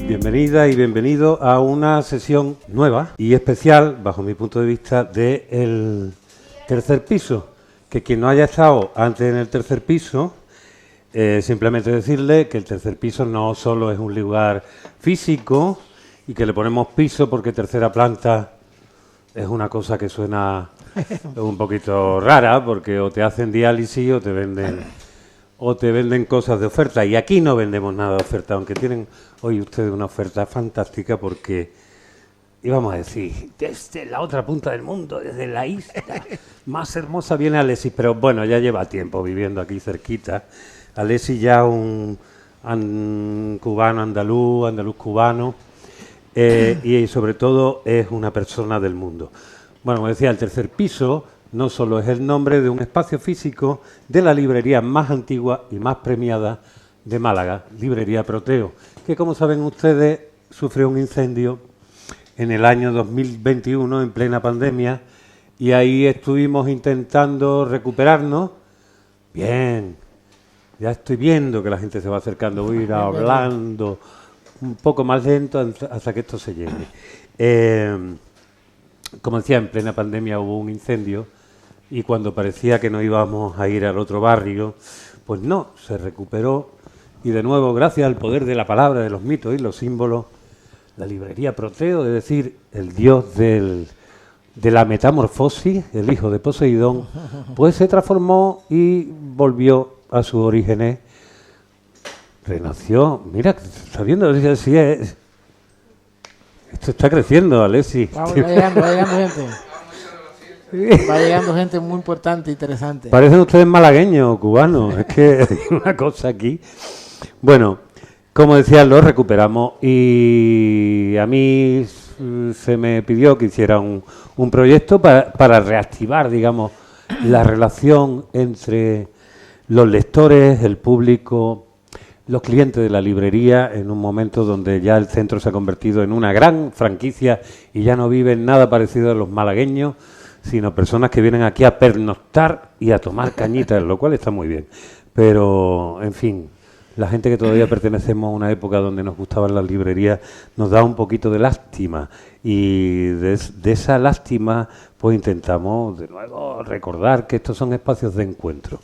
Bienvenida y bienvenido a una sesión nueva y especial, bajo mi punto de vista, del tercer piso. Que quien no haya estado antes en el tercer piso, simplemente decirle que el tercer piso no solo es un lugar físico y que le ponemos piso porque tercera planta es una cosa que suena un poquito rara, porque o te hacen diálisis o te venden cosas de oferta, y aquí no vendemos nada de oferta, aunque tienen hoy ustedes una oferta fantástica, porque íbamos a decir, desde la otra punta del mundo, desde la isla más hermosa viene Alexis, pero bueno, ya lleva tiempo viviendo aquí cerquita. Alexis ya un cubano andaluz cubano, y sobre todo es una persona del mundo. Bueno, como decía, el tercer piso no solo es el nombre de un espacio físico de la librería más antigua y más premiada de Málaga, Librería Proteo, que como saben ustedes sufrió un incendio en el año 2021 en plena pandemia, y ahí estuvimos intentando recuperarnos. Bien, ya estoy viendo que la gente se va acercando, voy a ir hablando un poco más lento hasta que esto se llene. Como decía, en plena pandemia hubo un incendio, y cuando parecía que no íbamos a ir al otro barrio, pues no, se recuperó, y de nuevo, gracias al poder de la palabra, de los mitos y los símbolos, la librería Proteo, es decir, el dios de la metamorfosis, el hijo de Poseidón, pues se transformó y volvió a sus orígenes, renació. Mira, está viendo, si es... Esto está creciendo, Alexis. Va llegando gente. Va llegando gente muy importante, interesante. Parecen ustedes malagueños o cubanos. Es que hay una cosa aquí. Bueno, como decía, lo recuperamos, y a mí se me pidió que hiciera un proyecto para reactivar, digamos, la relación entre los lectores, el público, los clientes de la librería, en un momento donde ya el centro se ha convertido en una gran franquicia y ya no viven nada parecido a los malagueños, sino personas que vienen aquí a pernoctar y a tomar cañitas, lo cual está muy bien. Pero, en fin, la gente que todavía pertenecemos a una época donde nos gustaban las librerías nos da un poquito de lástima, y de esa lástima pues intentamos de nuevo recordar que estos son espacios de encuentro.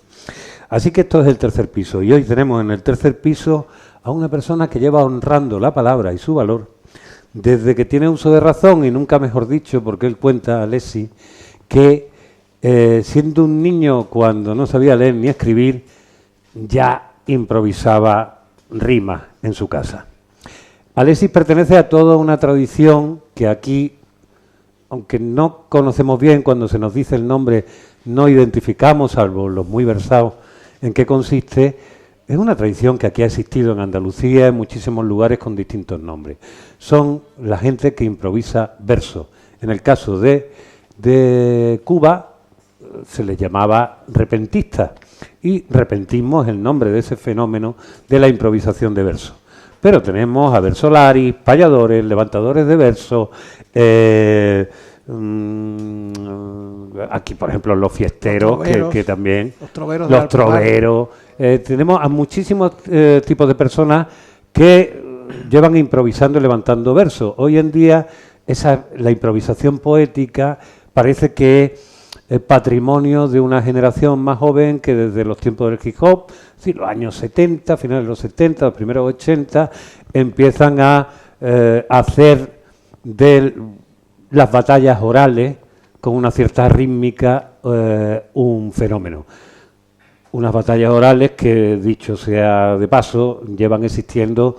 Así que esto es el tercer piso, y hoy tenemos en el tercer piso a una persona que lleva honrando la palabra y su valor desde que tiene uso de razón, y nunca mejor dicho, porque él cuenta, Alexis, que siendo un niño, cuando no sabía leer ni escribir, ya improvisaba rimas en su casa. Alexis pertenece a toda una tradición que aquí, aunque no conocemos bien, cuando se nos dice el nombre no identificamos, salvo los muy versados en qué consiste. Es una tradición que aquí ha existido en Andalucía, en muchísimos lugares con distintos nombres. Son la gente que improvisa versos. En el caso de Cuba se les llamaba repentistas, y repentismo es el nombre de ese fenómeno de la improvisación de versos. Pero tenemos a versolaris, payadores, levantadores de versos, aquí por ejemplo los fiesteros, que también los troveros, tenemos a muchísimos tipos de personas que llevan improvisando y levantando versos. Hoy en día la improvisación poética parece que es patrimonio de una generación más joven que desde los tiempos del hip hop, es decir, los años 70, finales de los 70, los primeros 80, empiezan a hacer de las batallas orales con una cierta rítmica un fenómeno. Unas batallas orales que, dicho sea de paso, llevan existiendo.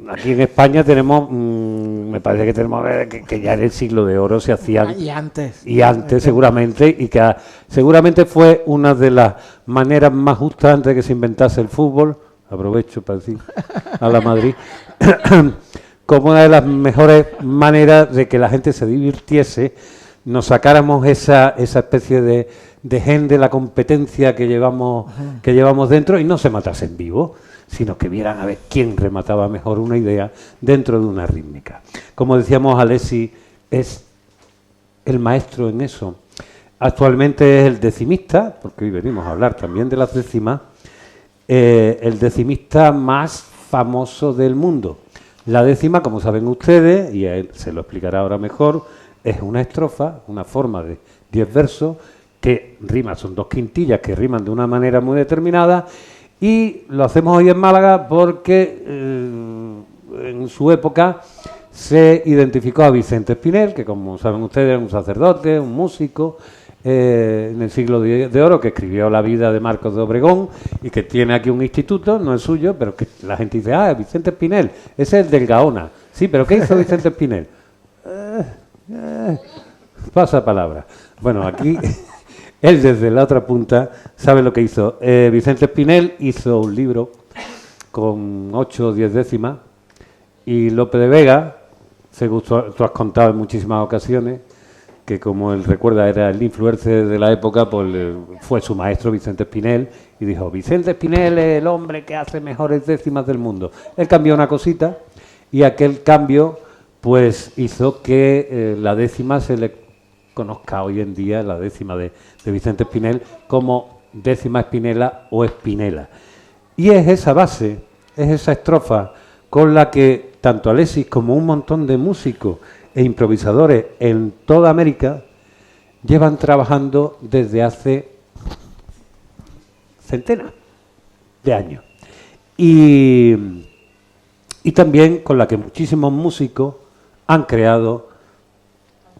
Aquí en España tenemos, me parece que tenemos que ya en el siglo de oro se hacían. Y antes seguramente, y que seguramente fue una de las maneras más justas antes de que se inventase el fútbol. Aprovecho para decir a la Madrid. Como una de las mejores maneras de que la gente se divirtiese, nos sacáramos esa especie de gen de la competencia que llevamos dentro, y no se matase en vivo, sino que vieran a ver quién remataba mejor una idea dentro de una rítmica. Como decíamos, Alexis es el maestro en eso. actualmente es el decimista, porque hoy venimos a hablar también de las décimas, el decimista más famoso del mundo. La décima, como saben ustedes, y a él se lo explicará ahora mejor, es una estrofa, una forma de 10 versos que rima, son 2 quintillas que riman de una manera muy determinada, y lo hacemos hoy en Málaga porque en su época se identificó a Vicente Espinel, que como saben ustedes es un sacerdote, un músico, en el siglo de oro, que escribió la vida de Marcos de Obregón y que tiene aquí un instituto, no es suyo, pero que la gente dice, Vicente Espinel, ese es el del Gaona. Sí, pero ¿qué hizo Vicente Espinel? Pasa palabra. Bueno, aquí él desde la otra punta sabe lo que hizo. Vicente Espinel hizo un libro con 8 o 10 décimas y Lope de Vega, según tú has contado en muchísimas ocasiones, que como él recuerda era el influencer de la época, pues fue su maestro Vicente Espinel y dijo, Vicente Espinel es el hombre que hace mejores décimas del mundo. Él cambió una cosita y aquel cambio pues hizo que la décima se le conozca hoy en día, la décima de Vicente Espinel, como décima Espinela o Espinela. Y es esa base, es esa estrofa con la que tanto Alexis como un montón de músicos e improvisadores en toda América llevan trabajando desde hace centenas de años. Y también con la que muchísimos músicos han creado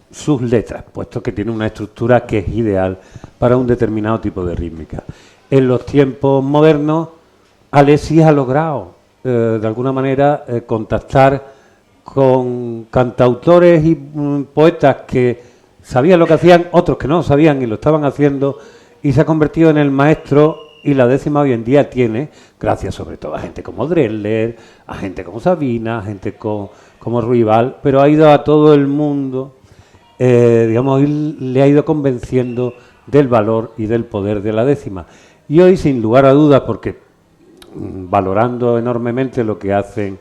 sus letras, puesto que tiene una estructura que es ideal para un determinado tipo de rítmica. En los tiempos modernos, Alexis ha logrado, de alguna manera, contactar con cantautores y poetas que sabían lo que hacían, otros que no lo sabían y lo estaban haciendo, y se ha convertido en el maestro, y la décima hoy en día tiene, gracias sobre todo a gente como Drexler, a gente como Sabina, a gente como Ruibal, pero ha ido a todo el mundo, digamos, le ha ido convenciendo del valor y del poder de la décima. Y hoy, sin lugar a dudas, porque valorando enormemente lo que hacen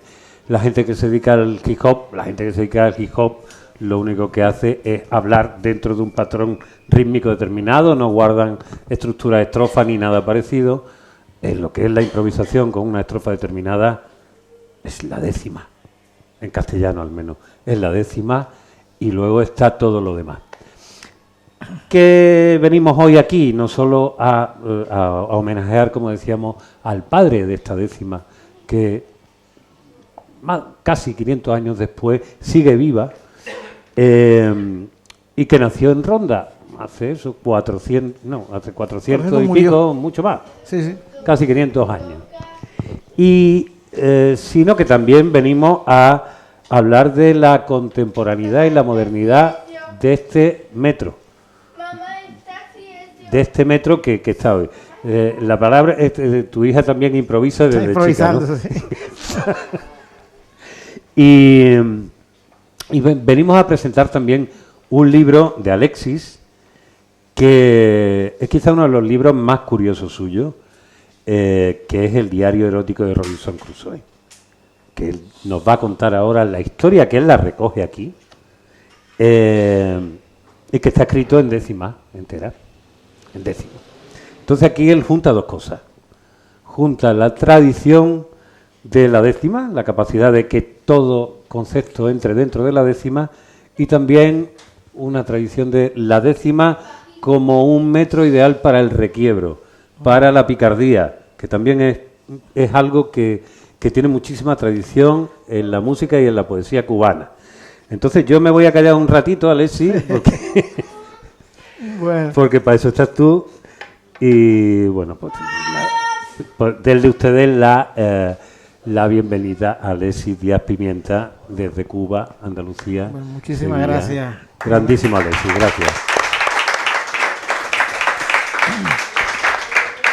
la gente que se dedica al hip hop, lo único que hace es hablar dentro de un patrón rítmico determinado, no guardan estructura de estrofa ni nada parecido. En lo que es la improvisación con una estrofa determinada es la décima, en castellano al menos, es la décima y luego está todo lo demás. Que venimos hoy aquí no solo a homenajear, como decíamos, al padre de esta décima, que casi 500 años después sigue viva, y que nació en Ronda hace 400 y pico, mucho más, sí. Casi 500 años. Y sino que también venimos a hablar de la contemporaneidad y la modernidad de este metro, que está hoy. La palabra, tu hija también improvisa desde chica, ¿no? Sí. Y venimos a presentar también un libro de Alexis, que es quizá uno de los libros más curiosos suyos, que es el diario erótico de Robinson Crusoe, que él nos va a contar ahora la historia, que él la recoge aquí, y que está escrito en décima entera, en décimo. Entonces aquí él junta dos cosas. Junta la tradición de la décima, la capacidad de que todo concepto entre dentro de la décima, y también una tradición de la décima como un metro ideal para el requiebro, para la picardía, que también es algo que tiene muchísima tradición en la música y en la poesía cubana. Entonces yo me voy a callar un ratito, Alexis, porque para eso estás tú, y bueno, pues denle ustedes la bienvenida a Alexis Díaz Pimienta desde Cuba, Andalucía. Bueno, muchísimas gracias. Grandísimo, Alexis, gracias.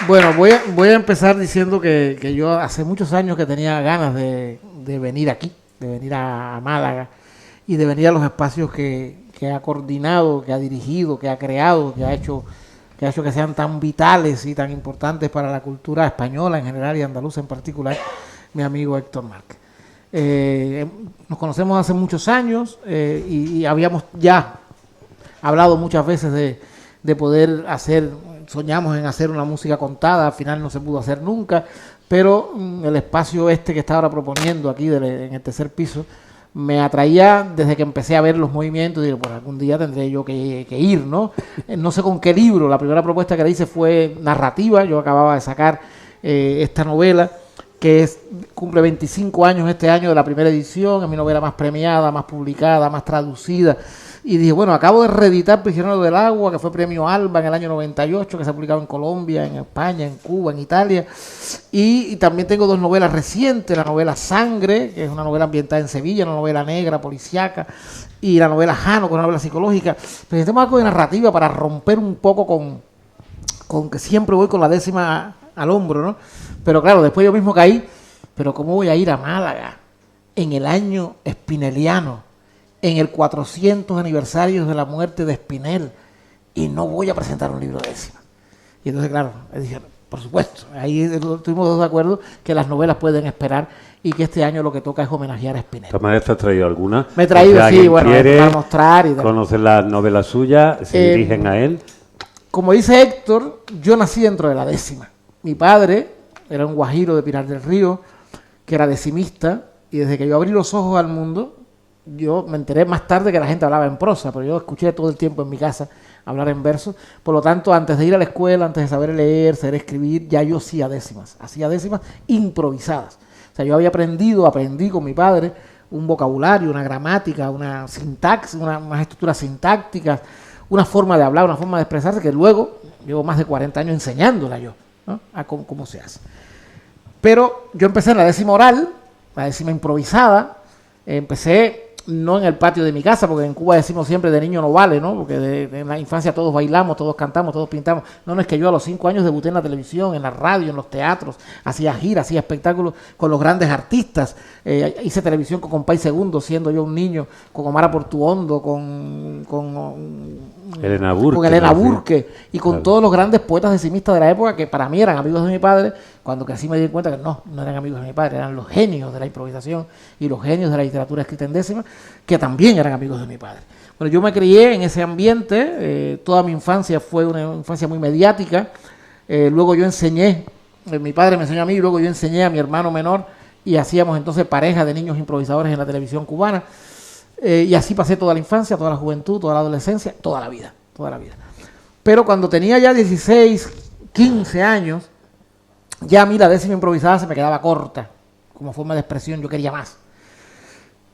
Bueno, voy a empezar diciendo que yo hace muchos años que tenía ganas de venir aquí, de venir a Málaga y de venir a los espacios que ha coordinado, que ha dirigido, que ha creado, que ha hecho que sean tan vitales y tan importantes para la cultura española en general y andaluza en particular, mi amigo Héctor Márquez. Nos conocemos hace muchos años y habíamos ya hablado muchas veces de poder hacer, soñamos en hacer una música contada, al final no se pudo hacer nunca, pero el espacio que está ahora proponiendo aquí en el tercer piso, me atraía desde que empecé a ver los movimientos y digo, pues algún día tendré yo que ir, ¿no? No sé con qué libro, la primera propuesta que le hice fue narrativa, yo acababa de sacar esta novela, que cumple 25 años este año de la primera edición, es mi novela más premiada, más publicada, más traducida, y dije, bueno, acabo de reeditar Prisionero del Agua, que fue premio Alba en el año 98, que se ha publicado en Colombia, en España, en Cuba, en Italia, y también tengo 2 novelas recientes, la novela Sangre, que es una novela ambientada en Sevilla, una novela negra, policíaca, y la novela Jano, que es una novela psicológica. Pero tengo algo de narrativa para romper un poco con que siempre voy con la décima al hombro, ¿no? Pero claro, después yo mismo caí, pero ¿cómo voy a ir a Málaga en el año spineliano, en el 400 aniversario de la muerte de Spinel, y no voy a presentar un libro de décima? Y entonces, claro, dije, por supuesto, ahí estuvimos todos de acuerdo que las novelas pueden esperar y que este año lo que toca es homenajear a Spinel. ¿De todas maneras te has traído alguna? Me he traído, sí, bueno, para mostrar. Conocer las novelas suyas, se dirigen a él. Como dice Héctor, yo nací dentro de la décima. Mi padre era un guajiro de Pinar del Río, que era decimista, y desde que yo abrí los ojos al mundo, yo me enteré más tarde que la gente hablaba en prosa, pero yo escuché todo el tiempo en mi casa hablar en verso. Por lo tanto, antes de ir a la escuela, antes de saber leer, saber escribir, ya yo hacía décimas improvisadas. O sea, yo aprendí con mi padre un vocabulario, una gramática, una sintaxis, unas estructuras sintácticas, una forma de hablar, una forma de expresarse, que luego llevo más de 40 años enseñándola yo, ¿no? A cómo se hace. Pero yo empecé en la décima oral, la décima improvisada, empecé no en el patio de mi casa, porque en Cuba decimos siempre de niño no vale, ¿no? Porque en la infancia todos bailamos, todos cantamos, todos pintamos. No, es que yo a los 5 años debuté en la televisión, en la radio, en los teatros, hacía giras, hacía espectáculos con los grandes artistas. Hice televisión con Compay Segundo, siendo yo un niño, con Omar Portuondo, con Elena Burke. Con Elena Burke y con todos los grandes poetas decimistas de la época, que para mí eran amigos de mi padre. Cuando crecí me di cuenta que no eran amigos de mi padre, eran los genios de la improvisación y los genios de la literatura escrita en décima, que también eran amigos de mi padre. Bueno, yo me crié en ese ambiente, toda mi infancia fue una infancia muy mediática. Luego yo enseñé, mi padre me enseñó a mí, y luego yo enseñé a mi hermano menor, y hacíamos entonces pareja de niños improvisadores en la televisión cubana. Y así pasé toda la infancia, toda la juventud, toda la adolescencia, toda la vida. Pero cuando tenía ya 16, 15 años, ya a mí la décima improvisada se me quedaba corta, como forma de expresión, yo quería más.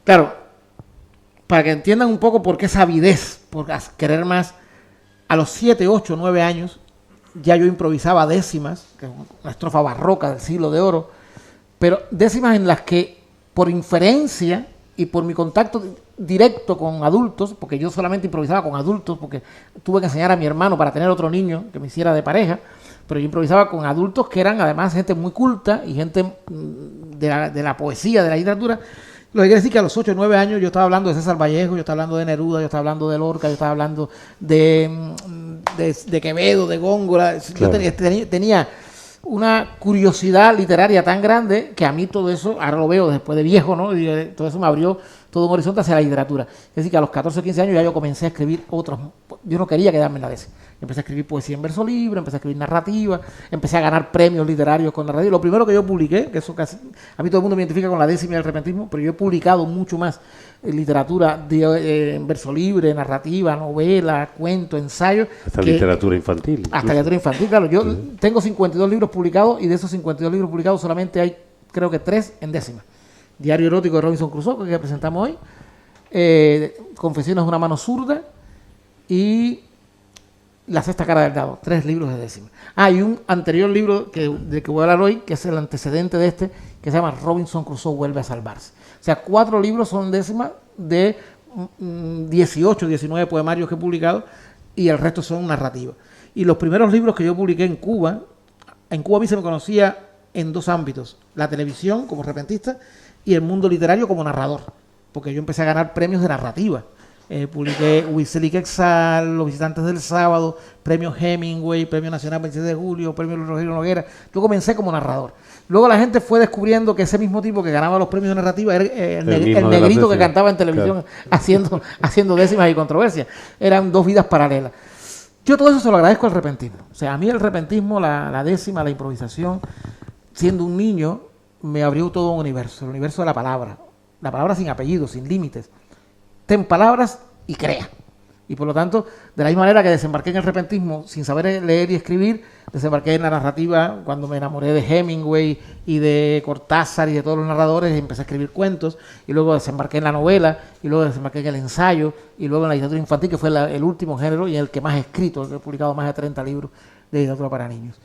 Claro, para que entiendan un poco por qué esa avidez, por querer más, a los 7, 8, 9 años, ya yo improvisaba décimas, que es una estrofa barroca del Siglo de Oro, pero décimas en las que, por inferencia y por mi contacto directo con adultos, porque yo solamente improvisaba con adultos, porque tuve que enseñar a mi hermano para tener otro niño que me hiciera de pareja, pero yo improvisaba con adultos que eran además gente muy culta y gente de la poesía, de la literatura. Lo que quiere decir que a los 8 o 9 años yo estaba hablando de César Vallejo, yo estaba hablando de Neruda, yo estaba hablando de Lorca, yo estaba hablando de Quevedo, de Góngora. Claro. Yo tenía una curiosidad literaria tan grande que a mí todo eso, ahora lo veo después de viejo, ¿no? Y todo eso me abrió todo un horizonte hacia la literatura. Es decir, que a los 14 o 15 años ya yo comencé a escribir otros. Yo no quería quedarme en la décima. Empecé a escribir poesía en verso libre, empecé a escribir narrativa, empecé a ganar premios literarios con narrativa. Lo primero que yo publiqué, que eso casi, a mí todo el mundo me identifica con la décima y el repentismo, pero yo he publicado mucho más literatura en verso libre, narrativa, novela, cuento, ensayo. Hasta literatura infantil. Hasta literatura infantil, claro. Yo tengo 52 libros publicados y de esos 52 libros publicados solamente hay, creo que 3 en décima. Diario erótico de Robinson Crusoe, que presentamos hoy. Confesiones de una mano zurda y La sexta cara del dado, 3 libros de décima. Y un anterior libro del que voy a hablar hoy, que es el antecedente de este, que se llama Robinson Crusoe vuelve a salvarse. O sea, 4 libros son décimas de 18, 19 poemarios que he publicado y el resto son narrativas. Y los primeros libros que yo publiqué en Cuba a mí se me conocía en 2 ámbitos, la televisión como repentista y el mundo literario como narrador, porque yo empecé a ganar premios de narrativa. Publiqué Huitzilopochtli y Quetzal, Los visitantes del sábado, Premio Hemingway, Premio Nacional 26 de Julio, Premio Rogelio Noguera. Yo comencé como narrador. Luego la gente fue descubriendo que ese mismo tipo que ganaba los premios de narrativa era el negrito que cantaba en televisión, claro, haciendo décimas y controversias. Eran 2 vidas paralelas. Yo todo eso se lo agradezco al repentismo. O sea, a mí el repentismo, la décima, la improvisación, siendo un niño, me abrió todo un universo, el universo de la palabra sin apellido, sin límites. Ten palabras y crea. Y por lo tanto, de la misma manera que desembarqué en el repentismo sin saber leer y escribir, desembarqué en la narrativa cuando me enamoré de Hemingway y de Cortázar y de todos los narradores, y empecé a escribir cuentos, y luego desembarqué en la novela, y luego desembarqué en el ensayo, y luego en la literatura infantil, que fue el último género y el que más he escrito, el que he publicado más de 30 libros de literatura para niños.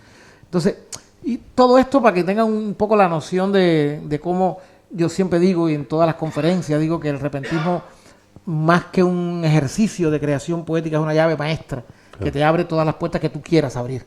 Entonces, y todo esto para que tengan un poco la noción de cómo yo siempre digo, y en todas las conferencias digo, que el repentismo, más que un ejercicio de creación poética, es una llave maestra que te abre todas las puertas que tú quieras abrir.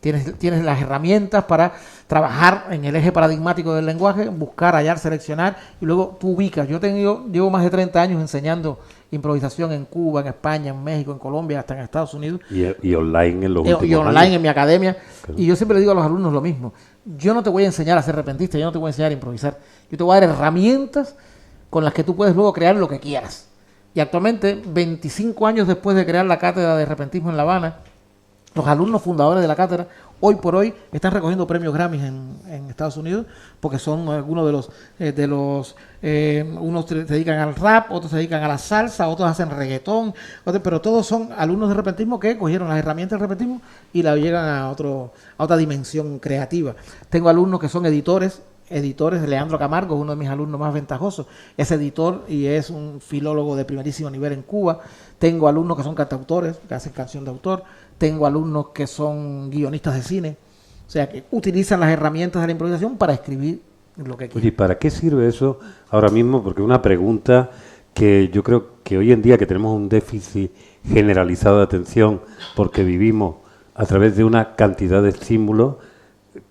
Tienes las herramientas para trabajar en el eje paradigmático del lenguaje, buscar, hallar, seleccionar, y luego tú ubicas. Llevo más de 30 años enseñando improvisación en Cuba, en España, en México, en Colombia, hasta en Estados Unidos. Y online en los últimos Y online años. en mi academia. Claro. Y yo siempre le digo a los alumnos lo mismo. Yo no te voy a enseñar a ser repentista, yo no te voy a enseñar a improvisar. Yo te voy a dar herramientas con las que tú puedes luego crear lo que quieras. Y actualmente, 25 años después de crear la cátedra de repentismo en La Habana, los alumnos fundadores de la cátedra, hoy por hoy, están recogiendo premios Grammy en Estados Unidos, porque son algunos unos se dedican al rap, otros se dedican a la salsa, otros hacen reggaetón, pero todos son alumnos de repentismo que cogieron las herramientas del repentismo y la llegan a otra dimensión creativa. Tengo alumnos que son editores, Leandro Camargo es uno de mis alumnos más ventajosos, es editor y es un filólogo de primerísimo nivel en Cuba. Tengo alumnos que son cantautores, que hacen canción de autor. Tengo alumnos que son guionistas de cine, o sea, que utilizan las herramientas de la improvisación para escribir lo que quieren. Oye, ¿para qué sirve eso ahora mismo? Porque es una pregunta que yo creo que hoy en día, que tenemos un déficit generalizado de atención porque vivimos a través de una cantidad de estímulos,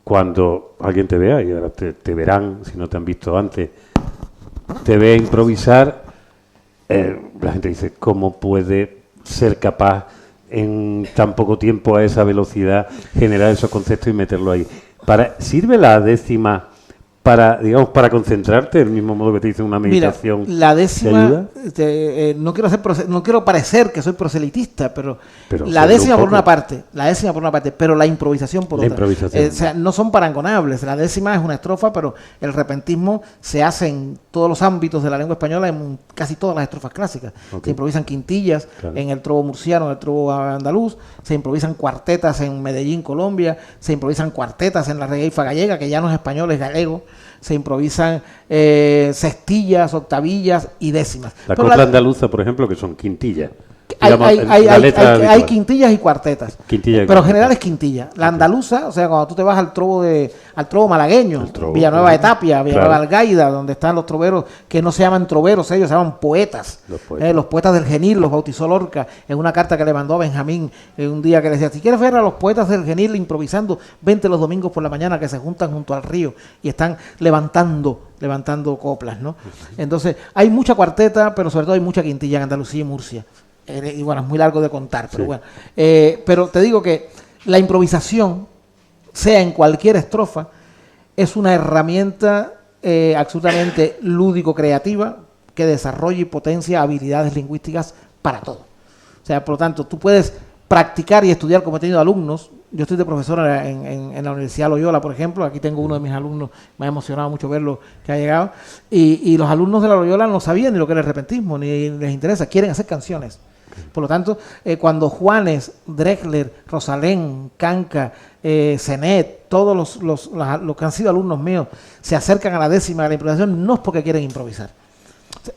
cuando alguien te vea, y ahora te verán, si no te han visto antes, te ve improvisar, la gente dice, ¿cómo puede ser capaz en tan poco tiempo, a esa velocidad, generar esos conceptos y meterlo ahí? ¿Sirve la décima para, digamos, para concentrarte, del mismo modo que te dice una meditación? Mira, la décima, ¿te ayuda? no quiero parecer que soy proselitista, pero la sí, décima por una parte, pero la improvisación por La otra. improvisación. O sea, no son parangonables. La décima es una estrofa, pero el repentismo se hace en todos los ámbitos de la lengua española, en casi todas las estrofas clásicas. Okay. Se improvisan quintillas, claro, en el trobo murciano, en el trobo andaluz, se improvisan cuartetas en Medellín, Colombia, se improvisan cuartetas en la regueifa gallega, que ya no es español, es galego. Se improvisan sextillas, octavillas y décimas. La Pero copla andaluza, por ejemplo, que son quintillas. Hay quintillas y cuartetas. Quintilla y pero en cuartetas. general es quintilla. La andaluza, o sea, cuando tú te vas al trobo malagueño, trobo, Villanueva de Tapia, Villanueva claro, Algaida, donde están los troveros, que no se llaman troveros, ellos se llaman poetas. Los poetas del Genil, los bautizó Lorca en una carta que le mandó a Benjamín un día, que le decía: si quieres ver a los poetas del Genil improvisando, vente los domingos por la mañana, que se juntan junto al río y están levantando coplas, ¿no? Entonces, hay mucha cuarteta, pero sobre todo hay mucha quintilla en Andalucía y Murcia. Y bueno, es muy largo de contar, pero sí, bueno. Pero te digo que la improvisación, sea en cualquier estrofa, es una herramienta absolutamente lúdico-creativa que desarrolla y potencia habilidades lingüísticas para todo. O sea, por lo tanto, tú puedes practicar y estudiar, como he tenido alumnos. Yo estoy de profesora en la Universidad Loyola, por ejemplo. Aquí tengo uno de mis alumnos, me ha emocionado mucho verlo, que ha llegado. Y los alumnos de la Loyola no sabían ni lo que era el repentismo, ni les interesa, quieren hacer canciones. Por lo tanto, cuando Juanes, Drexler, Rosalén, Canca, Zenet, todos los que han sido alumnos míos se acercan a la décima de la improvisación, no es porque quieren improvisar.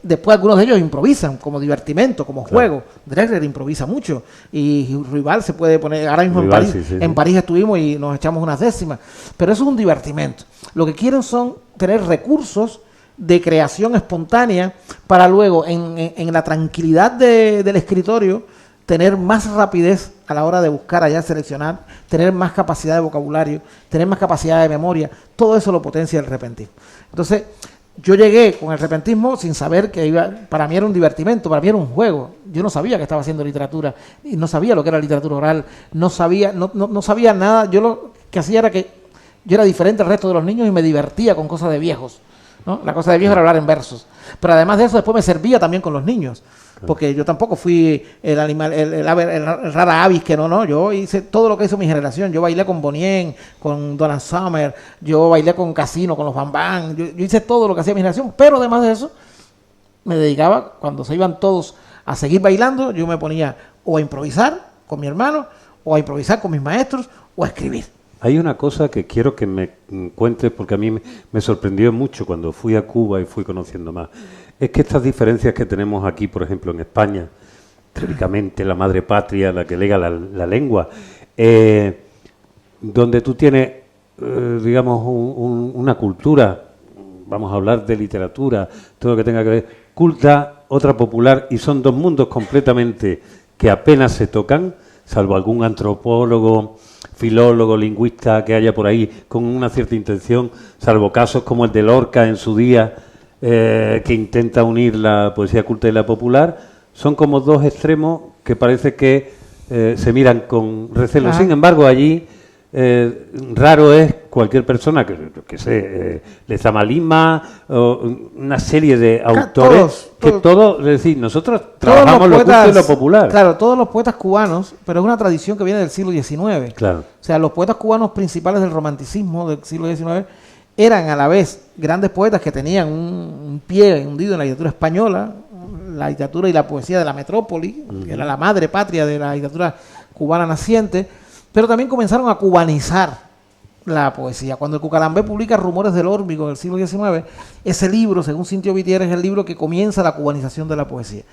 Después algunos de ellos improvisan como divertimento, como juego. Claro. Drexler improvisa mucho y Ruibal se puede poner, ahora mismo Ruibal, en París, sí. En París estuvimos y nos echamos unas décimas, pero eso es un divertimento. Lo que quieren son tener recursos de creación espontánea para luego en la tranquilidad del escritorio tener más rapidez a la hora de buscar, allá seleccionar, tener más capacidad de vocabulario, tener más capacidad de memoria. Todo eso lo potencia el repentismo. Entonces, yo llegué con el repentismo sin saber que para mí era un divertimento, para mí era un juego. Yo no sabía que estaba haciendo literatura y no sabía lo que era literatura oral, no sabía nada. Yo lo que hacía era que yo era diferente al resto de los niños y me divertía con cosas de viejos, ¿no? La cosa de viejo era hablar en versos. Pero además de eso, después me servía también con los niños. porque yo tampoco fui el animal, el rara avis, que no, yo hice todo lo que hizo mi generación. Yo bailé con Bonien, con Donna Summer, yo bailé con Casino, con los Bam Bam, yo hice todo lo que hacía mi generación, pero además de eso, me dedicaba, cuando se iban todos a seguir bailando, yo me ponía o a improvisar con mi hermano, o a improvisar con mis maestros, o a escribir. Hay una cosa que quiero que me cuentes, porque a mí me sorprendió mucho cuando fui a Cuba y fui conociendo más. Es que estas diferencias que tenemos aquí, por ejemplo, en España, teóricamente la madre patria, la que lega la lengua, donde tú tienes, digamos, una cultura, vamos a hablar de literatura, todo lo que tenga que ver, culta, otra popular, y son dos mundos completamente que apenas se tocan, salvo algún antropólogo, filólogo, lingüista que haya por ahí con una cierta intención, salvo casos como el de Lorca en su día, que intenta unir la poesía culta y la popular. Son como dos extremos que parece que se miran con recelo. Sin embargo, allí raro es cualquier persona que sé, Lezama Lima, una serie de autores todos, es decir, nosotros trabajamos lo culto y lo popular. Claro, todos los poetas cubanos, pero es una tradición que viene del siglo XIX. Claro. O sea, los poetas cubanos principales del romanticismo del siglo XIX eran a la vez grandes poetas que tenían un pie hundido en la literatura española, la literatura y la poesía de la metrópoli, que era la madre patria de la literatura cubana naciente, pero también comenzaron a cubanizar la poesía. Cuando el Cucalambé publica Rumores del Órbigo en el siglo XIX, ese libro, según Cintio Vitier, es el libro que comienza la cubanización de la poesía.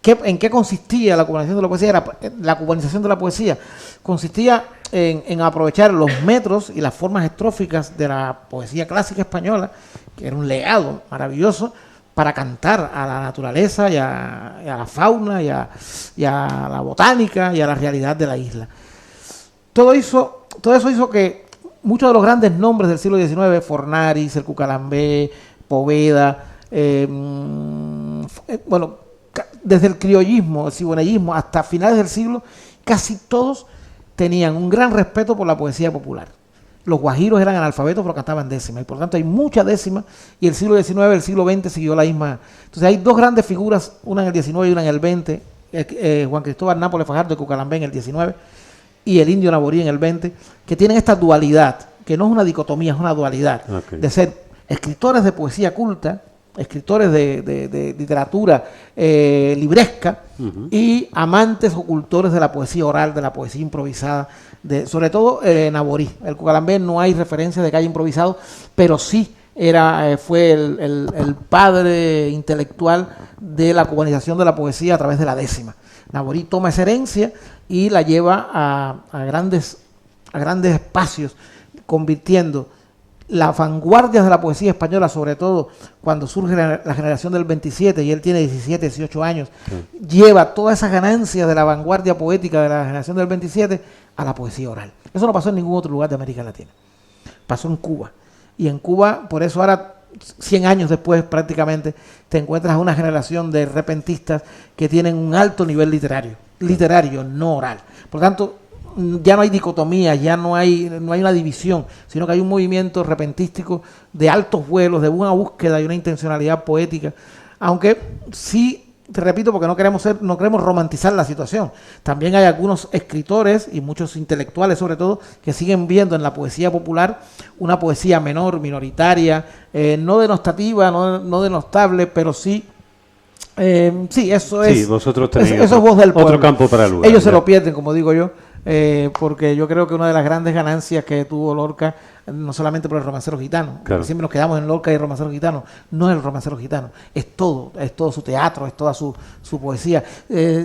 ¿En qué consistía la cubanización de la poesía? La cubanización de la poesía consistía en aprovechar los metros y las formas estróficas de la poesía clásica española, que era un legado maravilloso, para cantar a la naturaleza y a la fauna y a la botánica y a la realidad de la isla. Todo eso hizo que muchos de los grandes nombres del siglo XIX, Fornaris, el Cucalambé, Poveda, bueno, desde el criollismo, el ciboneyismo, hasta finales del siglo, casi todos tenían un gran respeto por la poesía popular. Los guajiros eran analfabetos, pero cantaban décimas, y por lo tanto hay muchas décimas, y el siglo XIX, el siglo XX siguió la misma. Entonces hay dos grandes figuras, una en el XIX y una en el XX, Juan Cristóbal Nápoles Fajardo de Cucalambé en el XIX, y el Indio Naborí en el 20, que tienen esta dualidad, que no es una dicotomía, es una dualidad, de ser escritores de poesía culta, escritores de literatura libresca, y amantes o cultores de la poesía oral, de la poesía improvisada, sobre todo Naborí. El Cucalambé no hay referencia de que haya improvisado, pero sí fue el padre intelectual de la cubanización de la poesía a través de la décima. Naborí toma esa herencia y la lleva a grandes espacios, convirtiendo las vanguardias de la poesía española, sobre todo cuando surge la generación del 27 y él tiene 17, 18 años, lleva todas esas ganancias de la vanguardia poética de la generación del 27 a la poesía oral. Eso no pasó en ningún otro lugar de América Latina. Pasó en Cuba. Y en Cuba, por eso ahora, 100 años después prácticamente, te encuentras a una generación de repentistas que tienen un alto nivel literario, no oral. Por tanto, ya no hay dicotomía, ya no hay una división, sino que hay un movimiento repentístico de altos vuelos, de una búsqueda y una intencionalidad poética, aunque sí, te repito, porque no queremos romantizar la situación. También hay algunos escritores y muchos intelectuales, sobre todo, que siguen viendo en la poesía popular una poesía menor, minoritaria, no denostativa, no denostable, pero sí. Sí, eso es. Sí, vosotros tenéis eso es voz del pueblo. Otro campo para el lugar. Ellos se lo pierden, como digo yo, porque yo creo que una de las grandes ganancias que tuvo Lorca, no solamente por el romancero gitano, claro, siempre nos quedamos en Lorca y el romancero gitano, no es el romancero gitano, es todo su teatro, es toda su poesía.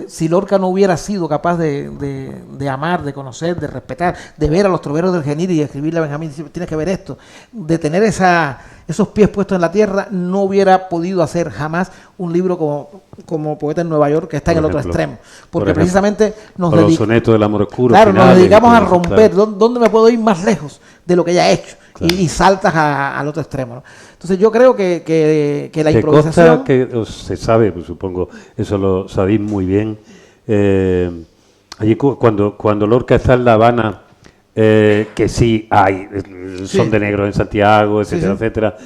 Si Lorca no hubiera sido capaz de amar, de conocer, de respetar, de ver a los troveros del Geniri y escribirle a Benjamín, tienes que ver esto, de tener esos pies puestos en la tierra, no hubiera podido hacer jamás un libro como Poeta en Nueva York, que está en el otro extremo, porque precisamente nos dedicamos, los sonetos del amor oscuro, claro, nos dedicamos a romper, claro, ¿dónde me puedo ir más lejos de lo que ya he hecho? Claro. Y saltas al otro extremo, ¿no? Entonces yo creo que la improvisación... Consta que se sabe, pues, supongo, eso lo sabéis muy bien, allí cuando Lorca está en La Habana, que sí hay, son de negros en Santiago, etcétera, etcétera,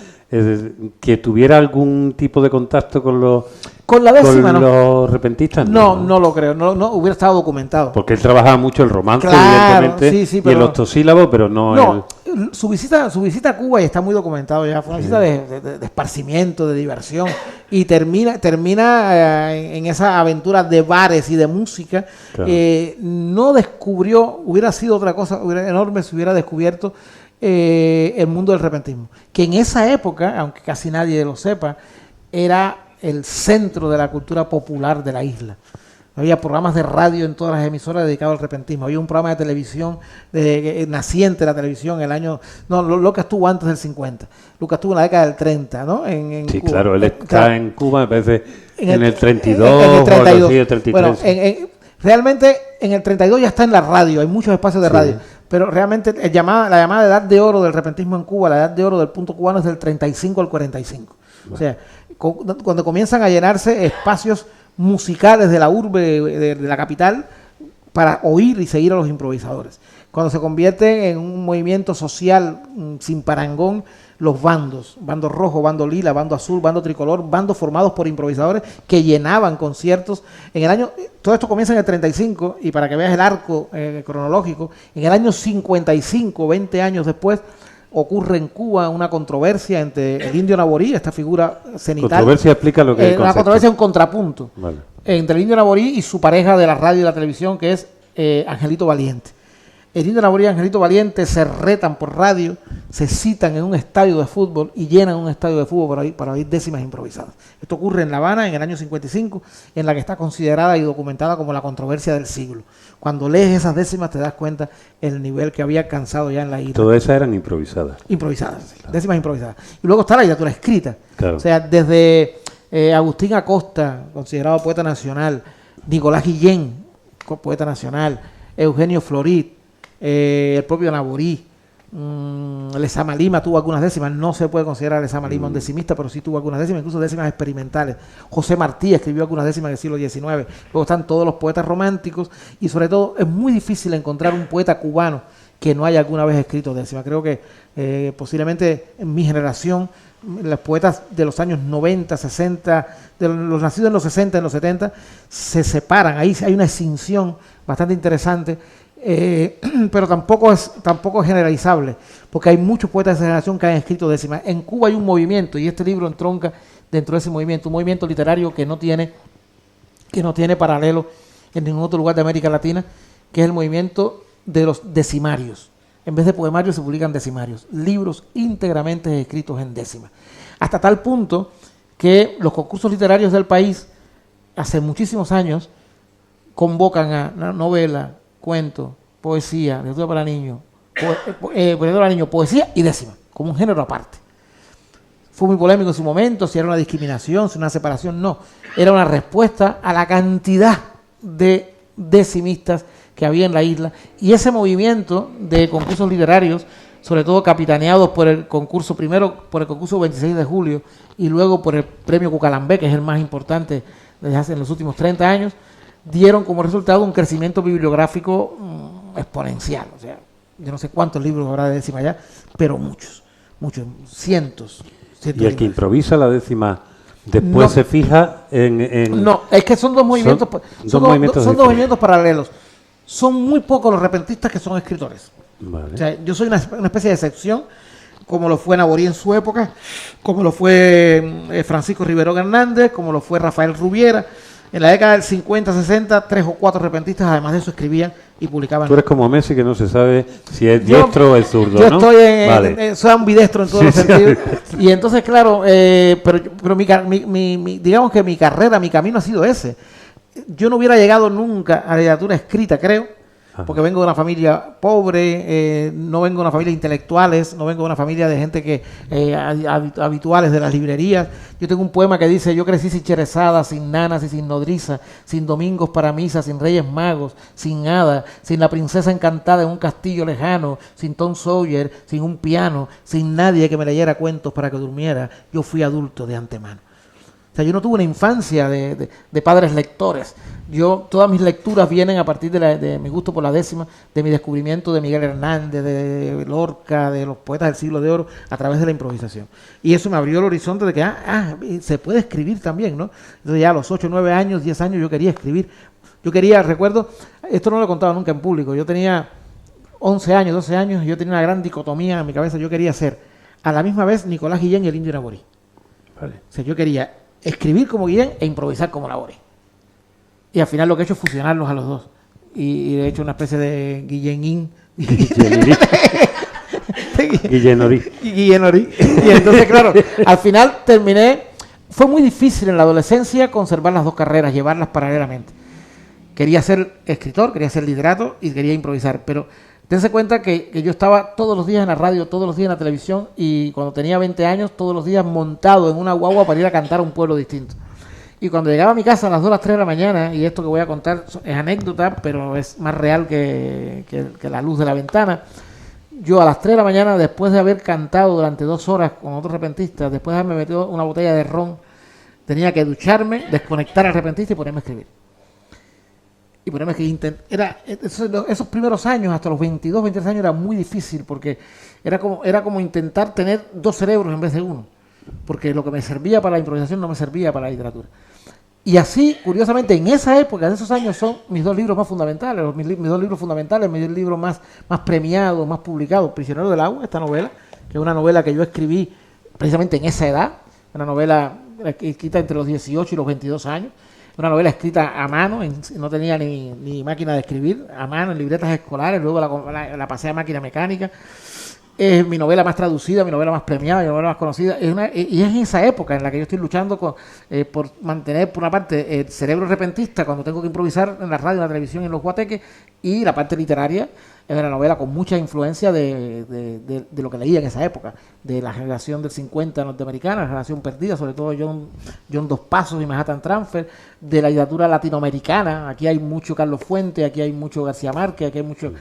que tuviera algún tipo de contacto con los los repentistas. No lo creo, no hubiera estado documentado. Porque él trabajaba mucho el romance, claro, evidentemente, sí, y el octosílabo, pero no su visita a Cuba, y está muy documentado ya, fue una visita de esparcimiento, de diversión, y termina en esa aventura de bares y de música. Claro. No descubrió, hubiera sido otra cosa enorme si hubiera descubierto el mundo del repentismo, que en esa época, aunque casi nadie lo sepa, era el centro de la cultura popular de la isla. Había programas de radio en todas las emisoras dedicados al repentismo. Había un programa de televisión naciente de la televisión Lucas estuvo antes del 50. Lucas estuvo en la década del 30, ¿no? En sí, Cuba. Claro, él está en Cuba, me parece, en el 32 en el 32. o el 33. Bueno, realmente en el 32 ya está en la radio, hay muchos espacios de radio. Pero realmente la llamada de edad de oro del repentismo en Cuba, la edad de oro del punto cubano es del 35 al 45. Bueno. O sea, cuando comienzan a llenarse espacios musicales de la urbe, de la capital, para oír y seguir a los improvisadores. Cuando se convierte en un movimiento social sin parangón, los bandos, bando rojo, bando lila, bando azul, bando tricolor, bandos formados por improvisadores que llenaban conciertos. Todo esto comienza en el 35, y para que veas el arco cronológico, en el año 55, 20 años después, ocurre en Cuba una controversia entre el indio Naborí, esta figura cenital. Controversia, explica lo que es. Una controversia, un contrapunto. Vale. Entre el indio Naborí y su pareja de la radio y la televisión, que es Angelito Valiente. El indio Naborí y Angelito Valiente se retan por radio, se citan en un estadio de fútbol y llenan un estadio de fútbol para oír décimas improvisadas. Esto ocurre en La Habana en el año 55, en la que está considerada y documentada como la controversia del siglo. Cuando lees esas décimas te das cuenta el nivel que había alcanzado ya en la isla. Todas esas eran improvisadas. Improvisadas, sí, claro. Décimas improvisadas. Y luego está la literatura escrita. Claro. O sea, desde Agustín Acosta, considerado poeta nacional, Nicolás Guillén, poeta nacional, Eugenio Florit, el propio Naborí, Lezama Lima tuvo algunas décimas. No se puede considerar a Lezama Lima un decimista, pero sí tuvo algunas décimas, incluso décimas experimentales. José Martí escribió algunas décimas del siglo XIX. Luego están todos los poetas románticos, y sobre todo es muy difícil encontrar un poeta cubano que no haya alguna vez escrito décimas. Creo que posiblemente en mi generación, los poetas de los años 90, 60, de los nacidos en los 60, en los 70, se separan. Ahí hay una escinsión bastante interesante. Pero tampoco es generalizable, porque hay muchos poetas de esa generación que han escrito décimas. En Cuba hay un movimiento, y este libro entronca dentro de ese movimiento, un movimiento literario que no tiene paralelo en ningún otro lugar de América Latina, que es el movimiento de los decimarios. En vez de poemarios se publican decimarios, libros íntegramente escritos en décimas. Hasta tal punto que los concursos literarios del país, hace muchísimos años, convocan a novela, cuento, poesía, literatura para niños, poesía y décima, como un género aparte. Fue muy polémico en su momento, si era una discriminación, si era una separación. No, era una respuesta a la cantidad de decimistas que había en la isla, y ese movimiento de concursos literarios, sobre todo capitaneados por el concurso, primero por el concurso 26 de julio y luego por el premio Cucalambé, que es el más importante desde hace en los últimos 30 años, dieron como resultado un crecimiento bibliográfico exponencial. O sea, yo no sé cuántos libros habrá de décima ya, pero muchos, cientos. Y el que improvisa la décima después se fija en... No, es que son dos movimientos, son dos movimientos paralelos. Son muy pocos los repentistas que son escritores. Vale. O sea, yo soy una especie de excepción, como lo fue Naborí en su época, como lo fue Francisco Riverón Hernández, como lo fue Rafael Rubiera. En la década del 50, 60, 3 o 4 repentistas, además de eso, escribían y publicaban. Tú eres como Messi, que no se sabe si es diestro o es zurdo, yo ¿no? Yo estoy soy ambidestro en todos los sentidos. Y entonces, claro, pero digamos que mi carrera, mi camino ha sido ese. Yo no hubiera llegado nunca a la literatura escrita, creo, porque vengo de una familia pobre, no vengo de una familia de intelectuales, no vengo de una familia de gente que habituales de las librerías. Yo tengo un poema que dice: yo crecí sin Cherezada, sin nanas y sin nodriza, sin domingos para misa, sin reyes magos, sin hada, sin la princesa encantada en un castillo lejano, sin Tom Sawyer, sin un piano, sin nadie que me leyera cuentos para que durmiera. Yo fui adulto de antemano. O sea, yo no tuve una infancia de padres lectores. Todas mis lecturas vienen a partir de mi gusto por la décima, de mi descubrimiento de Miguel Hernández, de Lorca, de los poetas del siglo de oro, a través de la improvisación. Y eso me abrió el horizonte de que se puede escribir también, ¿no? Entonces ya a los 8, 9 años, 10 años yo quería escribir. Recuerdo, esto no lo he contado nunca en público, yo tenía 11 años, 12 años, y yo tenía una gran dicotomía en mi cabeza. Yo quería ser a la misma vez Nicolás Guillén y el Indio Naborí. Vale. O sea, yo quería escribir como Guillén e improvisar como Naborí. Y al final lo que he hecho es fusionarlos a los dos. Y he hecho una especie de Guillenín. Guillenorí. Guillenorí. Y entonces, claro, al final terminé. Fue muy difícil en la adolescencia conservar las dos carreras, llevarlas paralelamente. Quería ser escritor, quería ser literato y quería improvisar. Pero dense cuenta que yo estaba todos los días en la radio, todos los días en la televisión, y cuando tenía 20 años, todos los días montado en una guagua para ir a cantar a un pueblo distinto. Y cuando llegaba a mi casa a las 2, las 3 de la mañana, y esto que voy a contar es anécdota, pero es más real que la luz de la ventana, yo a las 3 de la mañana, después de haber cantado durante 2 horas con otro repentista, después de haberme metido una botella de ron, tenía que ducharme, desconectar al repentista y ponerme a escribir. Y ponerme a escribir. Esos primeros años, hasta los 22, 23 años, era muy difícil, porque era como intentar tener 2 cerebros en vez de uno. Porque lo que me servía para la improvisación no me servía para la literatura. Y así, curiosamente, en esa época, de esos años, son mis 2 libros más fundamentales, mis 2 libros fundamentales, mis libros más premiados, más publicados. Prisionero del agua, esta novela, que es una novela que yo escribí precisamente en esa edad, una novela escrita entre los 18 y los 22 años, una novela escrita a mano, no tenía ni máquina de escribir, a mano, en libretas escolares, luego la pasé a máquina mecánica. Es mi novela más traducida, mi novela más premiada, mi novela más conocida. Y es en esa época en la que yo estoy luchando por mantener, por una parte, el cerebro repentista cuando tengo que improvisar en la radio, en la televisión, en los guateques, y la parte literaria es una novela con mucha influencia de lo que leía en esa época, de la generación del 50 norteamericana, la generación perdida, sobre todo John Dos Passos y Manhattan Transfer, de la literatura latinoamericana. Aquí hay mucho Carlos Fuentes, aquí hay mucho García Márquez, aquí hay mucho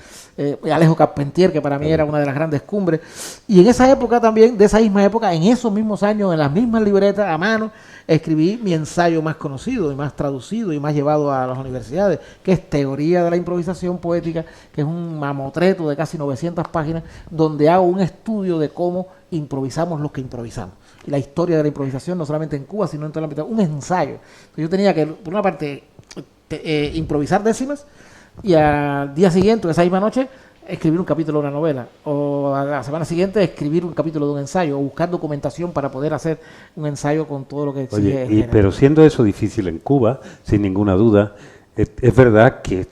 Alejo Carpentier, que para mí era una de las grandes cumbres. Y en esa época también, de esa misma época, en esos mismos años, en las mismas libretas a mano, escribí mi ensayo más conocido y más traducido y más llevado a las universidades, que es Teoría de la Improvisación Poética, que es un mamotreto de casi 900 páginas, donde hago un estudio de cómo improvisamos los que improvisamos. Y la historia de la improvisación, no solamente en Cuba, sino en toda la mitad, un ensayo. Entonces yo tenía que, por una parte, improvisar décimas, y al día siguiente, esa misma noche, escribir un capítulo de una novela, o a la semana siguiente escribir un capítulo de un ensayo, o buscar documentación para poder hacer un ensayo con todo lo que exige. Oye, pero siendo eso difícil en Cuba, sin ninguna duda, es verdad que,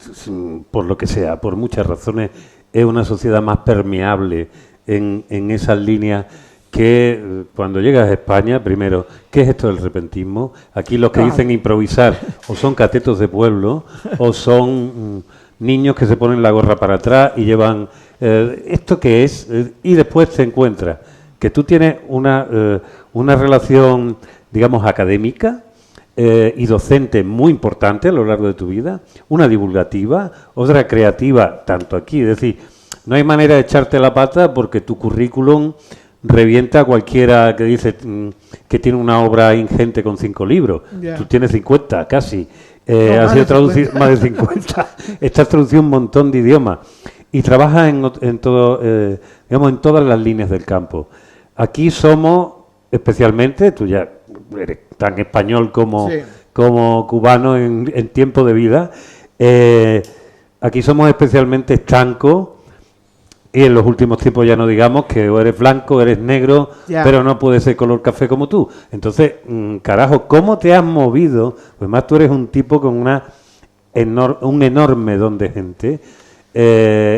por lo que sea, por muchas razones, es una sociedad más permeable en esas líneas que cuando llegas a España. Primero, ¿qué es esto del repentismo? Aquí los que dicen improvisar o son catetos de pueblo o son niños que se ponen la gorra para atrás y llevan esto que es, y después te encuentras que tú tienes una relación, digamos, académica y docente muy importante a lo largo de tu vida, una divulgativa, otra creativa, tanto aquí, es decir, no hay manera de echarte la pata porque tu currículum revienta a cualquiera que dice que tiene una obra ingente con 5 libros. Yeah. Tú tienes 50 casi. Has sido traducido más de 50. Estás traducido un montón de idiomas y trabajas en todo, digamos, en todas las líneas del campo. Aquí somos, especialmente, tú ya eres tan español como cubano en tiempo de vida. Aquí somos especialmente estancos. Y en los últimos tiempos ya no digamos que o eres blanco, eres negro, pero no puedes ser color café como tú. Entonces, carajo, ¿cómo te has movido? Pues más tú eres un tipo con un enorme don de gente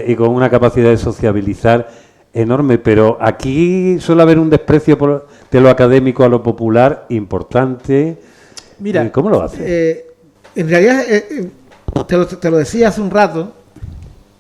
y con una capacidad de sociabilizar enorme. Pero aquí suele haber un desprecio de lo académico a lo popular importante. Mira, ¿cómo lo haces? En realidad, te lo decía hace un rato,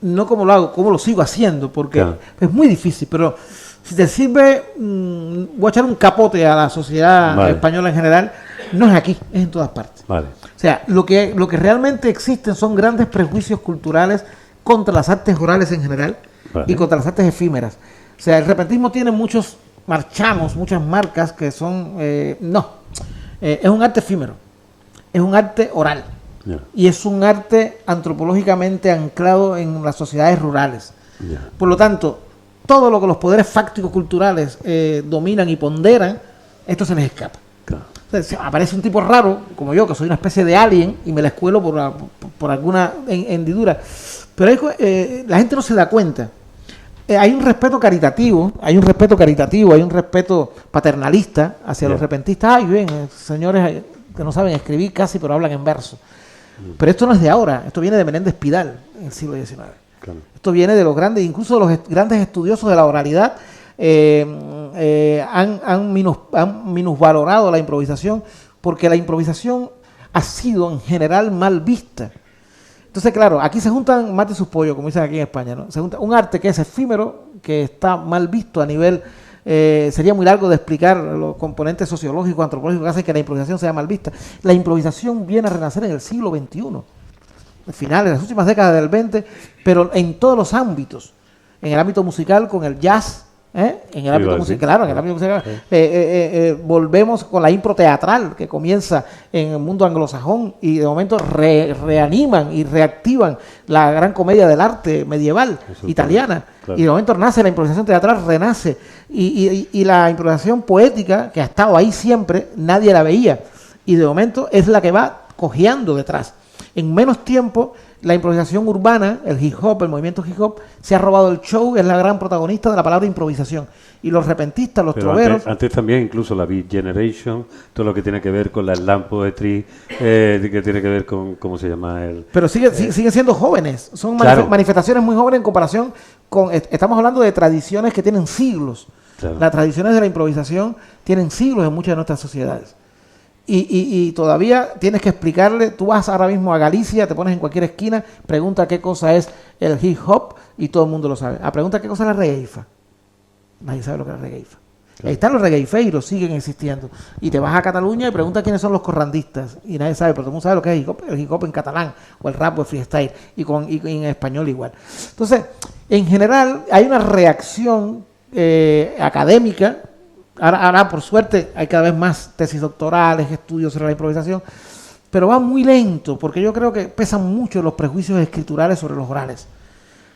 no cómo lo hago, cómo lo sigo haciendo, porque es muy difícil, pero si te sirve, voy a echar un capote a la sociedad española en general, no es aquí, es en todas partes. O sea, lo que realmente existen son grandes prejuicios culturales contra las artes orales en general y contra las artes efímeras. O sea, el repentismo tiene muchos marchamos, muchas marcas que son, es un arte efímero, es un arte oral. Ya. Y es un arte antropológicamente anclado en las sociedades rurales. Ya. Por lo tanto, todo lo que los poderes fácticos culturales dominan y ponderan, esto se les escapa. Claro. Entonces, aparece un tipo raro, como yo, que soy una especie de alien, y me la escuelo por alguna hendidura. Pero la gente no se da cuenta. Hay un respeto caritativo, hay un respeto paternalista hacia los repentistas. Ay, bien, señores que no saben escribir casi, pero hablan en verso. Pero esto no es de ahora, esto viene de Menéndez Pidal en el siglo XIX. Claro. Esto viene de los grandes, incluso de los grandes estudiosos de la oralidad, han minusvalorado la improvisación, porque la improvisación ha sido en general mal vista. Entonces, claro, aquí se juntan mate y sus pollos, como dicen aquí en España, ¿no? Se junta un arte que es efímero, que está mal visto a nivel... sería muy largo de explicar los componentes sociológicos, antropológicos que hacen que la improvisación sea mal vista. La improvisación viene a renacer en el siglo XXI, finales, las últimas décadas del XX, pero en todos los ámbitos. En el ámbito musical con el jazz, en el ámbito musical, claro, en el ámbito musical, volvemos con la impro teatral que comienza en el mundo anglosajón y de momento reaniman y reactivan la gran comedia del arte medieval italiana. Claro. Y de momento nace la improvisación teatral, renace. Y la improvisación poética, que ha estado ahí siempre, nadie la veía. Y de momento es la que va cojeando detrás. En menos tiempo, la improvisación urbana, el hip hop, el movimiento hip hop, se ha robado el show, es la gran protagonista de la palabra improvisación. Y los repentistas, los troveros... Antes también, incluso la Beat Generation, todo lo que tiene que ver con la slam poetry, que tiene que ver con, ¿cómo se llama? Pero siguen siendo jóvenes, son manifestaciones muy jóvenes en comparación con... Estamos hablando de tradiciones que tienen siglos. Claro. Las tradiciones de la improvisación tienen siglos en muchas de nuestras sociedades. Y todavía tienes que explicarle, tú vas ahora mismo a Galicia, te pones en cualquier esquina, pregunta qué cosa es el hip hop y todo el mundo lo sabe. Pregunta qué cosa es la regueifa. Nadie sabe lo que es la regueifa. Claro. Ahí están los regueifeiros, siguen existiendo. Y te vas a Cataluña y preguntas quiénes son los corrandistas. Y nadie sabe, pero todo el mundo sabe lo que es el hip hop en catalán, o el rap o el freestyle, y en español igual. Entonces, en general, hay una reacción académica. Ahora, por suerte, hay cada vez más tesis doctorales, estudios sobre la improvisación, pero va muy lento, porque yo creo que pesan mucho los prejuicios escriturales sobre los orales.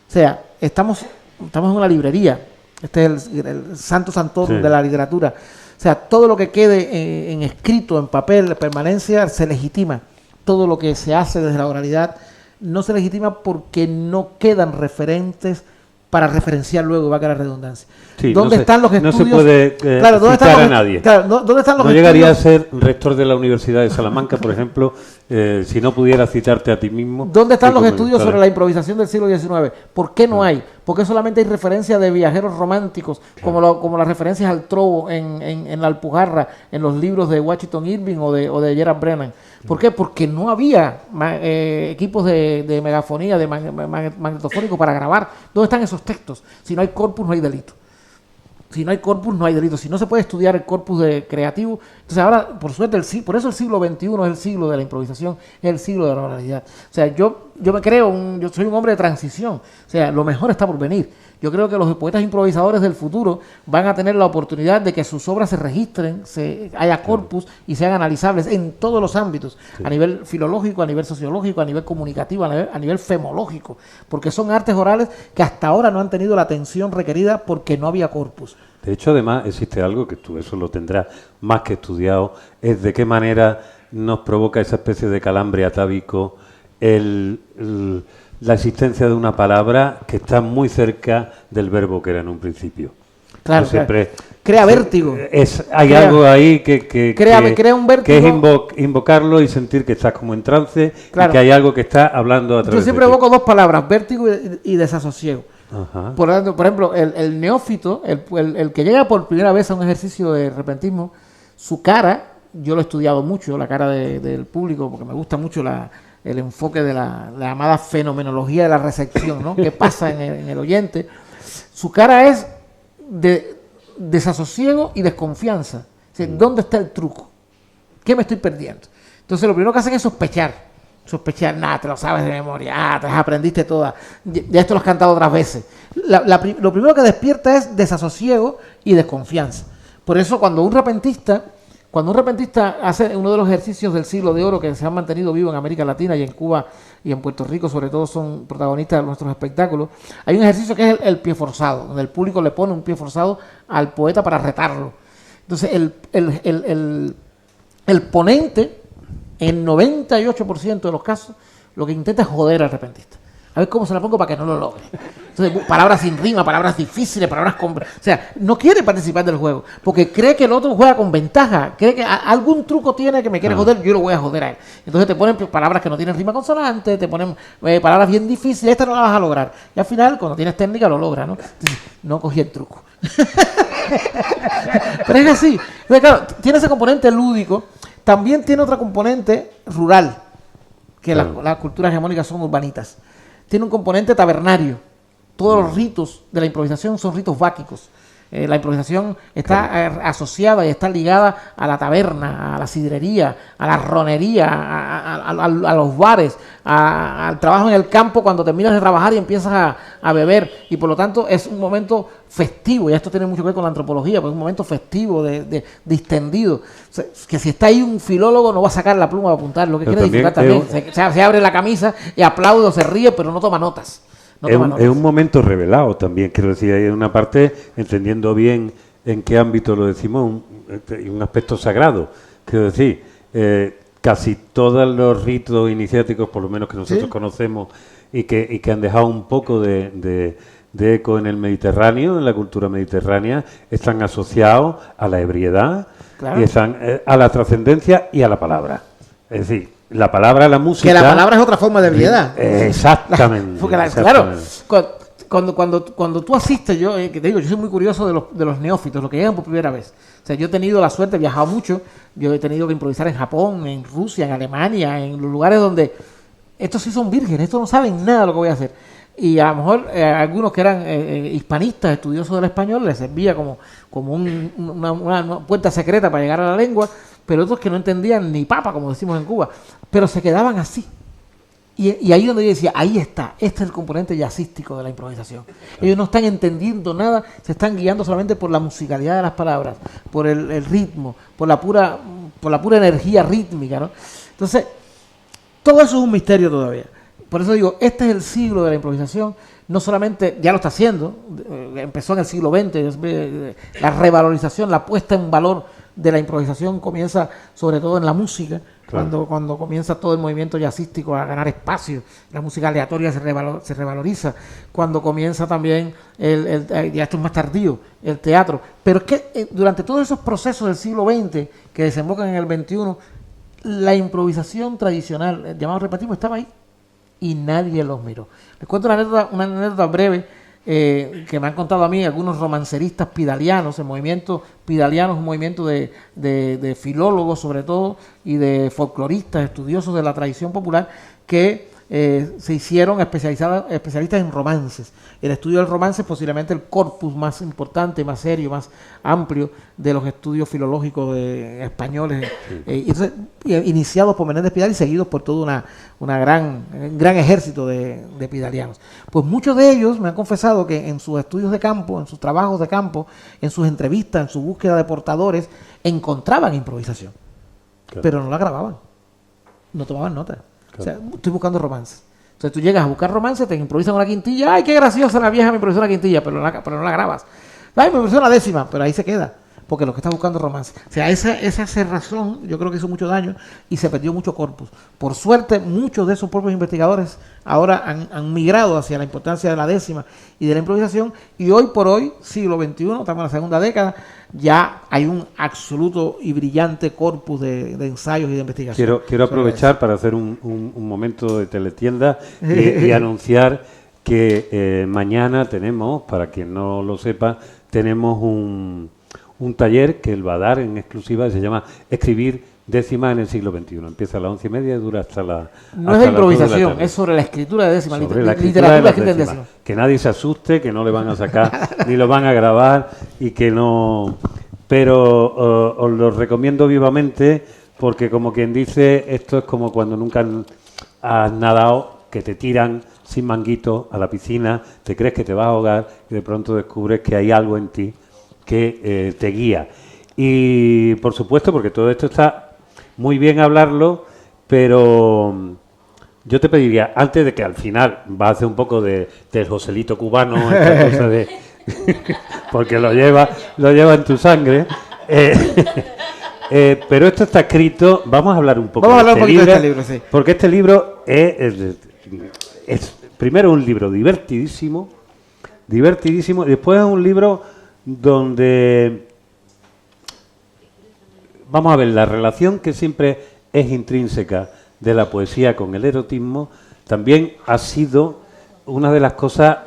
O sea, estamos en una librería, este es el santo santorum de la literatura. O sea, todo lo que quede en escrito, en papel, permanencia, se legitima. Todo lo que se hace desde la oralidad no se legitima porque no quedan referentes para referenciar luego, va a quedar redundancia. Sí, ¿dónde están los estudios? No se puede citar a nadie. Claro, ¿dónde están los no llegaría a ser rector de la Universidad de Salamanca, por ejemplo, si no pudiera citarte a ti mismo. ¿Dónde están los estudios sobre la improvisación del siglo XIX? ¿Por qué no hay? ¿Por qué solamente hay referencias de viajeros románticos, como las referencias al trobo en la Alpujarra, en los libros de Washington Irving o de Gerard Brennan? ¿Por qué? Porque no había equipos de megafonía, de magnetofónico para grabar. ¿Dónde están esos textos? Si no hay corpus, no hay delito. Si no hay corpus, no hay delito. Si no se puede estudiar el corpus creativo, entonces ahora, por suerte, por eso el siglo XXI es el siglo de la improvisación, es el siglo de la oralidad. O sea, yo yo soy un hombre de transición. O sea, lo mejor está por venir. Yo creo que los poetas improvisadores del futuro van a tener la oportunidad de que sus obras se registren, haya corpus y sean analizables en todos los ámbitos, a nivel filológico, a nivel sociológico, a nivel comunicativo, a nivel femológico, porque son artes orales que hasta ahora no han tenido la atención requerida porque no había corpus. De hecho, además, existe algo que tú eso lo tendrás más que estudiado, es de qué manera nos provoca esa especie de calambre atávico la existencia de una palabra que está muy cerca del verbo que era en un principio. Claro, crea vértigo. Hay algo ahí que crea un vértigo. Que es invocarlo y sentir que estás como en trance, claro, y que hay algo que está hablando a través de ti. Yo siempre evoco dos palabras, vértigo y desasosiego. Ajá. Por ejemplo, el neófito, el que llega por primera vez a un ejercicio de repentismo, su cara, yo lo he estudiado mucho, la cara del público, porque me gusta mucho el enfoque de la llamada fenomenología de la recepción, ¿no? ¿Qué pasa en el oyente? Su cara es de desasosiego y desconfianza. O sea, ¿dónde está el truco? ¿Qué me estoy perdiendo? Entonces, lo primero que hacen es sospechar, nada, te lo sabes de memoria, te las aprendiste todas, ya esto lo has cantado otras veces. Lo primero que despierta es desasosiego y desconfianza. Por eso, cuando un repentista Cuando un repentista hace uno de los ejercicios del siglo de oro que se han mantenido vivos en América Latina y en Cuba y en Puerto Rico, sobre todo son protagonistas de nuestros espectáculos, hay un ejercicio que es el pie forzado, donde el público le pone un pie forzado al poeta para retarlo. Entonces el ponente, en 98% de los casos, lo que intenta es joder al repentista. A ver cómo se la pongo para que no lo logre. Entonces, palabras sin rima, palabras difíciles, palabras con... O sea, no quiere participar del juego, porque cree que el otro juega con ventaja, cree que algún truco tiene que me quiere joder, yo lo voy a joder a él. Entonces te ponen palabras que no tienen rima consonante, te ponen palabras bien difíciles, esta no la vas a lograr. Y al final, cuando tienes técnica, lo logras, ¿no? Entonces, no cogí el truco. Pero es así. Entonces, claro, tiene ese componente lúdico, también tiene otra componente rural, que las culturas hegemónicas son urbanitas. Tiene un componente tabernario. Todos los ritos de la improvisación son ritos báquicos. La improvisación está asociada y está ligada a la taberna, a la sidrería, a la ronería, a los bares, al trabajo en el campo cuando terminas de trabajar y empiezas a beber. Y por lo tanto es un momento festivo, y esto tiene mucho que ver con la antropología, porque es un momento festivo, de distendido. O sea, que si está ahí un filólogo no va a sacar la pluma a apuntar, lo que quiere disfrutar también. Se abre la camisa y aplaude o se ríe, pero no toma notas. Es un momento revelado también, quiero decir, hay una parte, entendiendo bien en qué ámbito lo decimos, un aspecto sagrado. Quiero decir, casi todos los ritos iniciáticos, por lo menos que nosotros conocemos, y que han dejado un poco de eco en el Mediterráneo, en la cultura mediterránea, están asociados a la ebriedad, y están a la trascendencia y a la palabra. Es decir, la palabra, la música... Que la palabra es otra forma de ebriedad. Exactamente. Claro, cuando tú asistes, que te digo, yo soy muy curioso de los neófitos, los que llegan por primera vez. O sea, yo he tenido la suerte, he viajado mucho, yo he tenido que improvisar en Japón, en Rusia, en Alemania, en los lugares donde estos sí son vírgenes, estos no saben nada de lo que voy a hacer. Y a lo mejor algunos que eran hispanistas, estudiosos del español, les servía como una puerta secreta para llegar a la lengua, pero otros que no entendían ni papa, como decimos en Cuba, pero se quedaban así. Y ahí donde yo decía, ahí está, este es el componente jazzístico de la improvisación. Ellos no están entendiendo nada, se están guiando solamente por la musicalidad de las palabras, por el ritmo, por la pura energía rítmica, ¿no? Entonces, todo eso es un misterio todavía. Por eso digo, este es el siglo de la improvisación. No solamente, ya lo está haciendo, empezó en el siglo XX, la revalorización, la puesta en valor de la improvisación comienza sobre todo en la música, cuando comienza todo el movimiento jazzístico a ganar espacio, la música aleatoria se revaloriza, cuando comienza también, ya esto es más tardío, el teatro. Pero es que durante todos esos procesos del siglo XX que desembocan en el XXI, la improvisación tradicional, el llamado repartismo, estaba ahí y nadie los miró. Les cuento una anécdota breve que me han contado a mí algunos romanceristas pidalianos. El movimiento pidaliano es un movimiento de filólogos sobre todo y de folcloristas, estudiosos de la tradición popular que se hicieron especialistas en romances. El estudio del romance es posiblemente el corpus más importante, más serio, más amplio de los estudios filológicos españoles, iniciados por Menéndez Pidal y seguidos por todo un gran ejército de pidalianos. Pues muchos de ellos me han confesado que en sus estudios de campo, en sus trabajos de campo, en sus entrevistas, en su búsqueda de portadores, encontraban improvisación, pero no la grababan, no tomaban nota. O sea, estoy buscando romances. Entonces tú llegas a buscar romances, te improvisan una quintilla. ¡Ay, qué graciosa la vieja! Me improvisó una quintilla, pero no la grabas. ¡Ay, me improvisó una décima! Pero ahí se queda, porque lo que está buscando es romance. O sea, esa cerrazón yo creo que hizo mucho daño y se perdió mucho corpus. Por suerte, muchos de esos propios investigadores ahora han migrado hacia la importancia de la décima y de la improvisación, y hoy por hoy, siglo XXI, estamos en la segunda década, ya hay un absoluto y brillante corpus de ensayos y de investigación. Quiero aprovechar para hacer un momento de teletienda y anunciar que mañana tenemos, para quien no lo sepa, tenemos un taller que él va a dar en exclusiva, se llama Escribir décima en el siglo XXI. Empieza a las 11:30 y dura hasta la... No es de improvisación, es sobre la escritura de décima, literatura escrita en décima. Que nadie se asuste, que no le van a sacar, ni lo van a grabar, y que no... Pero os lo recomiendo vivamente, porque como quien dice, esto es como cuando nunca has nadado, que te tiran sin manguito a la piscina, te crees que te vas a ahogar y de pronto descubres que hay algo en ti que te guía. Y por supuesto, porque todo esto está muy bien hablarlo, pero yo te pediría, antes de que al final va a hacer un poco del Joselito cubano, esta cosa de porque lo lleva en tu sangre. Pero esto está escrito, vamos a hablar un poco de este libro, sí. Porque este libro es primero un libro divertidísimo, y después es un libro donde vamos a ver la relación que siempre es intrínseca de la poesía con el erotismo, también ha sido una de las cosas